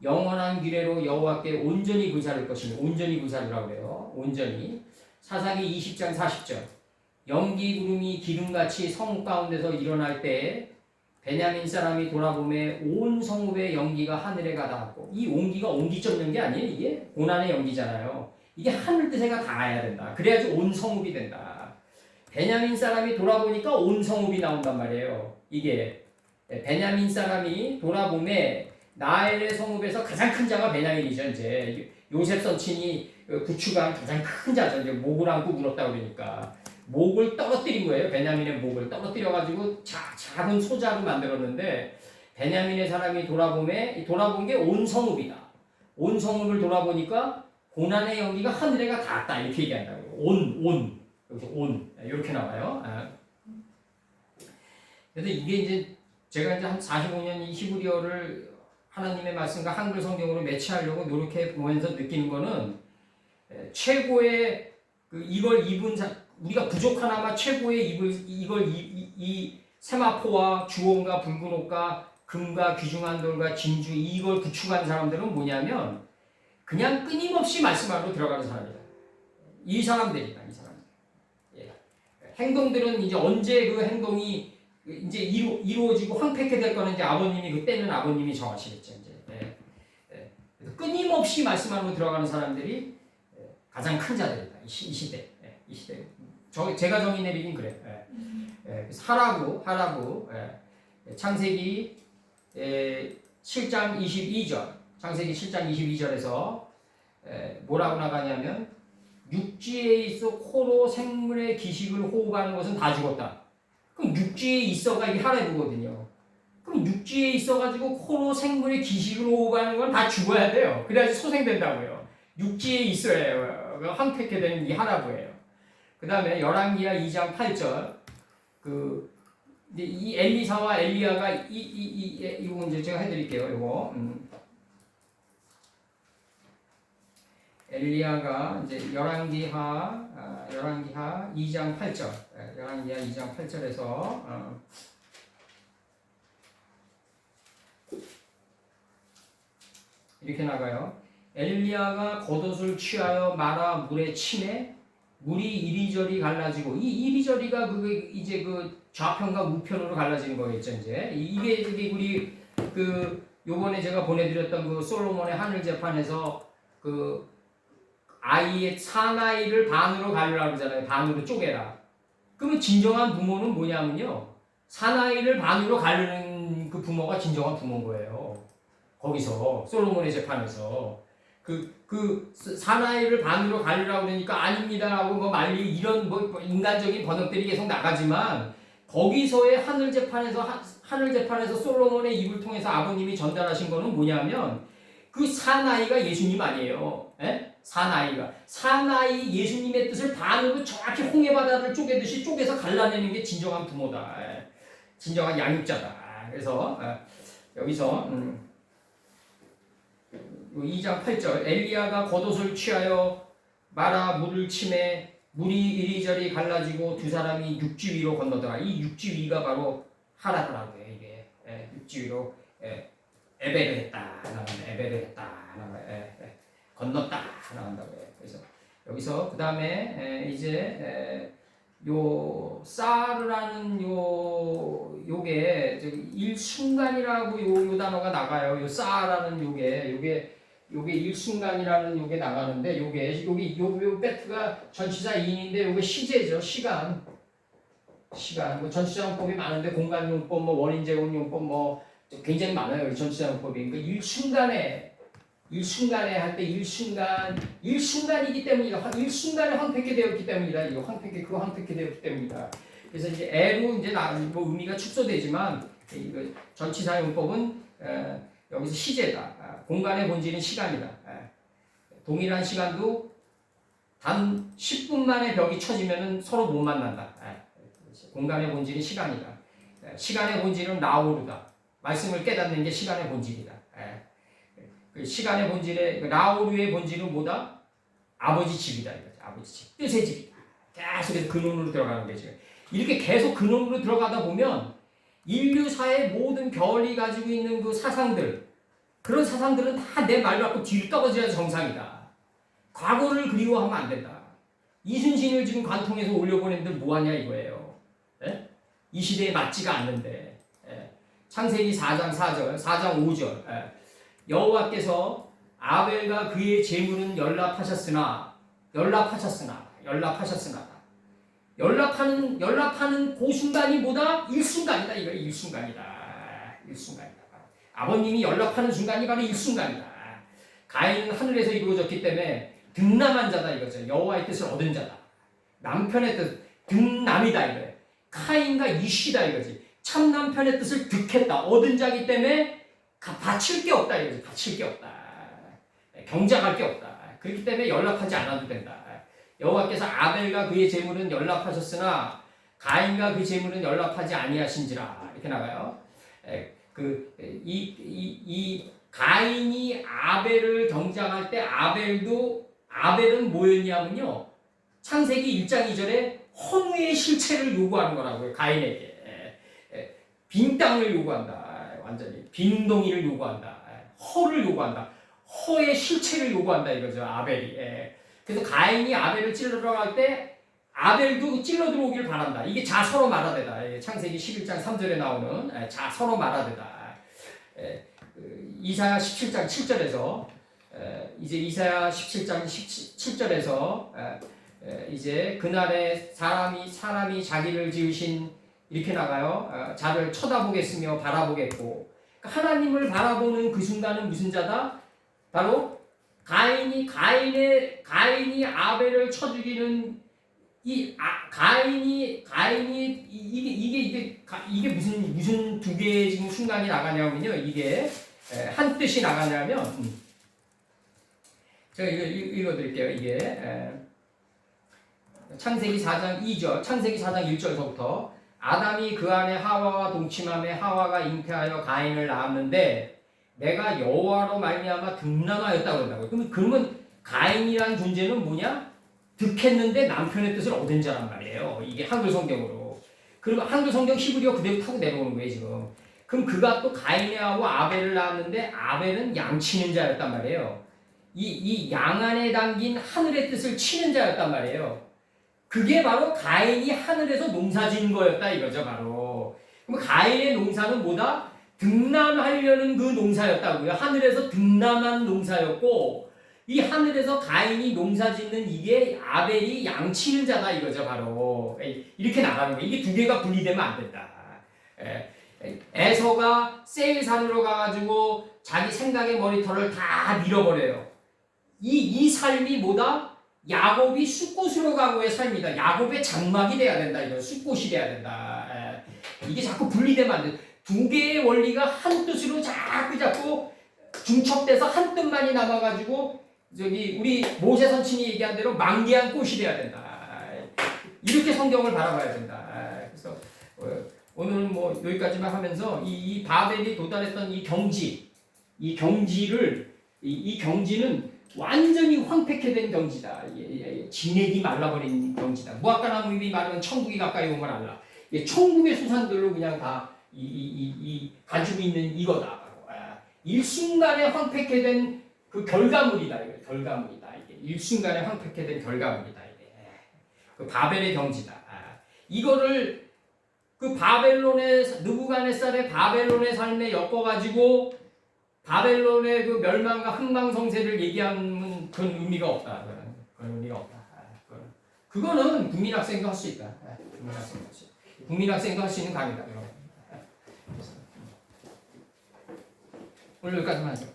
영원한 규례로 여호와께 온전히 구사할 것이니 온전히 구사하라고 그래요. 온전히. 사사기 20장 40절 연기 구름이 기름같이 성 가운데서 일어날 때에 베냐민 사람이 돌아보매 온 성읍의 연기가 하늘에 가닿았고 이 온기가 온기점 연기 아니에요. 이게 고난의 연기잖아요. 이게 하늘 뜻에가 닿아야 된다. 그래야지 온 성읍이 된다. 베냐민 사람이 돌아보니까 온 성읍이 나온단 말이에요. 이게 베냐민 사람이 돌아보매 나엘의 성읍에서 가장 큰 자가 베냐민이죠. 이제 요셉 선친이 구축한 가장 큰 자죠. 이제 목을 안고 물었다 그러니까 목을 떨어뜨린 거예요. 베냐민의 목을 떨어뜨려가지고 작은 소자로 만들었는데 베냐민의 사람이 돌아본 게 온 성읍이다. 온 성읍을 돌아보니까 고난의 연기가 하늘에가 닿았다 이렇게 얘기한다고요. 여기서 온 이렇게 나와요. 그래서 이게 이제 제가 이제 한 45년 이 히브리어를 하나님의 말씀과 한글 성경으로 매치하려고 노력해 보면서 느끼는 거는 최고의 이걸 입은 우리가 부족하나마 최고의 이걸 이 세마포와 주홍과 붉은 옷과 금과 귀중한 돌과 진주 이걸 구축한 사람들은 뭐냐면 그냥 끊임없이 말씀 안으로 들어가는 사람이다. 이 사람들이다. 예. 행동들은 이제 언제 그 행동이 이제 이루어지고 황폐케 될 거는 이제 아버님이 그때는 아버님이 정하시겠죠. 이제 끊임없이 말씀 안으로 들어가는 사람들이 가장 큰 자들이다. 이 시대. 이 시대. 제가 정의 내리긴 그래. 하라고. 창세기 7장 22절. 창세기 7장 22절에서 뭐라고 나가냐면 육지에 있어 코로 생물의 기식을 호흡하는 것은 다 죽었다. 그럼 육지에 있어가 이게 하라고거든요. 그럼 육지에 있어가지고 코로 생물의 기식을 호흡하는 건 다 죽어야 돼요. 그래야지 소생된다고요. 육지에 있어야 황폐케 되는 이 하라고예요. 그 다음에 열왕기하 2장 8절 이 엘리사와 엘리야가 이거 이제 제가 해드릴게요. 이거 엘리야가 이제 열왕기하 2장 8절 열왕기하 2장 8절에서 이렇게 나가요. 엘리야가 겉옷을 취하여 마라 물에 치매 물이 이리저리 갈라지고 이 이리저리가 그게 이제 그 좌편과 우편으로 갈라지는 거겠죠. 이제 이게 우리 요번에 제가 보내드렸던 그 솔로몬의 하늘 재판에서 그 아이의 사나이를 반으로 갈르라 그러잖아요. 반으로 쪼개라. 그러면 진정한 부모는 뭐냐면요. 사나이를 반으로 가르는 그 부모가 진정한 부모인 거예요. 거기서 솔로몬의 재판에서 그 사나이를 반으로 가르라고 그러니까 아닙니다 하고 뭐 말리 이런 뭐 인간적인 번역들이 계속 나가지만 거기서의 하늘 재판에서 솔로몬의 입을 통해서 아버님이 전달하신 거는 뭐냐면 그 사나이가 예수님 아니에요. 사나이 예수님의 뜻을 반으로 정확히 홍해 바다를 쪼개듯이 쪼개서 갈라내는 게 진정한 부모다. 진정한 양육자다. 그래서 여기서 2장 8절 엘리야가 겉옷을 취하여 마라 물을 치매 물이 이리저리 갈라지고 두 사람이 육지 위로 건너더라. 이 육지 위가 바로 하라더라고요. 이게 육지 위로 에베를 했다. 건넜다. 나온다고요. 그래서 여기서 그 다음에 이제 요 사르라는 요게 일순간이라고 요 단어가 나가요. 요 사라는 요게 일순간이라는 요게 나가는데 요 배트가 전치사 인인데 요게 시제죠. 시간 뭐 전치사용법이 많은데 공간용법 뭐 원인제공용법 뭐 굉장히 많아요. 전치사용법이. 그러니까 일순간에 할 때 일순간이기 때문이다. 일순간에 황폐케 되었기 때문이다. 이거 황폐케 되었기 때문이다. 그래서 이제 애로 이제 뭐 의미가 축소되지만 이거 전치사용법은 여기서 시제다. 공간의 본질은 시간이다. 동일한 시간도 단 10분 만에 벽이 쳐지면 서로 못 만난다. 공간의 본질은 시간이다. 시간의 본질은 라오르다. 말씀을 깨닫는 게 시간의 본질이다. 그 시간의 본질의 라오르의 본질은 뭐다? 아버지 집이다. 이거지. 아버지 집. 뜻의 집이다. 계속해서 근원으로 들어가는 거지. 이렇게 계속 근원으로 들어가다 보면 인류사의 모든 별이 가지고 있는 그 사상들, 그런 사상들은 다 내 말 갖고 뒤를 떨어져야 정상이다. 과거를 그리워하면 안 된다. 이순신을 지금 관통해서 올려보냈는데 뭐하냐 이거예요. 예? 이 시대에 맞지가 않는데. 예? 창세기 4장 4절, 4장 5절. 예? 여호와께서 아벨과 그의 제물은 연락하셨으나 연락하는 그 순간이 뭐다? 일순간이다. 이거 일순간이다. 아버님이 연락하는 순간이 바로 일순간이다. 가인은 하늘에서 이루어졌기 때문에 득남한 자다 이거죠. 여호와의 뜻을 얻은 자다. 남편의 뜻, 득남이다 이거예요. 카인과 이시다 이거지. 참 남편의 뜻을 득했다. 얻은 자기 때문에 바칠 게 없다 이거지. 바칠 게 없다. 경작할 게 없다. 그렇기 때문에 연락하지 않아도 된다. 여호와께서 아벨과 그의 제물은 연락하셨으나 가인과 그 제물은 연락하지 아니하신지라. 이렇게 나가요. 이 가인이 아벨을 경작할 때 아벨은 뭐였냐면요. 창세기 1장 2절에 헌후의 실체를 요구하는 거라고요. 가인에게. 빈 땅을 요구한다. 완전히 빈 동이를 요구한다. 허를 요구한다. 허의 실체를 요구한다 이거죠. 아벨이. 그래서 가인이 아벨을 찔러 들어갈 때 아벨도 찔러 들어오길 바란다. 이게 자서로 말하되다. 창세기 11장 3절에 나오는 자서로 말하되다. 이사야 17장 7절에서 이제 이사야 17장 7절에서 이제 그날에 사람이 자기를 지으신 이렇게 나가요. 자를 쳐다보겠으며 바라보겠고, 하나님을 바라보는 그 순간은 무슨 자다? 바로 가인이 아벨을 쳐 죽이는 이게 무슨 두 개의 지금 순간이 나가냐면요. 이게 한 뜻이 나가냐면 제가 읽어드릴게요. 이게 창세기 4장 2절, 창세기 4장 1절서부터 아담이 그 안에 하와와 동침함에 하와가 잉태하여 가인을 낳았는데 내가 여호와로 말미암아 득남하였다고 한다고요. 그러면 가인이라는 존재는 뭐냐? 득했는데 남편의 뜻을 얻은 자란 말이에요. 이게 한글 성경으로. 그리고 한글 성경 히브리어 그대로 타고 내려오는 거예요 지금. 그럼 그가 또 가인하고 아벨을 낳았는데 아벨은 양치는 자였단 말이에요. 이 양 안에 담긴 하늘의 뜻을 치는 자였단 말이에요. 그게 바로 가인이 하늘에서 농사짓는 거였다 이거죠 바로. 그럼 가인의 농사는 뭐다? 득남하려는 그 농사였다고요. 하늘에서 득남한 농사였고 이 하늘에서 가인이 농사짓는 이게 아벨이 양치는 자다 이거죠 바로. 이렇게 나가는 거예요. 이게 두 개가 분리되면 안 된다. 에서가 세일산으로 가가지고 자기 생각의 머리털을 다 밀어버려요. 이 삶이 뭐다? 야곱이 숫꽃으로 가고의 삶이다. 야곱의 장막이 돼야 된다. 이거 숫꽃이 돼야 된다. 이게 자꾸 분리되면 안 돼. 두 개의 원리가 한 뜻으로 자꾸 중첩돼서 한 뜻만이 남아가지고 저기 우리 모세 선친이 얘기한 대로 만개한 꽃이 돼야 된다. 이렇게 성경을 바라봐야 된다. 그래서 오늘은 뭐 여기까지만 하면서 이 바벨이 도달했던 이 경지는 완전히 황폐케된 경지다. 진액이 말라버린 경지다. 무화과나무 잎이 마르면 천국이 가까이 오면 알라. 천국의 수산들로 그냥 다 가지고 있는 이거다. 일순간에 황폐케된 그 결과물이다. 이게 일순간에 황폐케된 결과물이다. 이게 그 바벨의 경지다. 이거를 그 느부갓네살의 바벨론의 삶에 엮어가지고 바벨론의 그 멸망과 흥망성쇠를 얘기하는 그런 의미가 없다. 그런 의미가 없다. 그거는 국민학생도 할 수 있다. 국민학생도 할 수 있는 강의다. 오늘 여기까지만 하죠.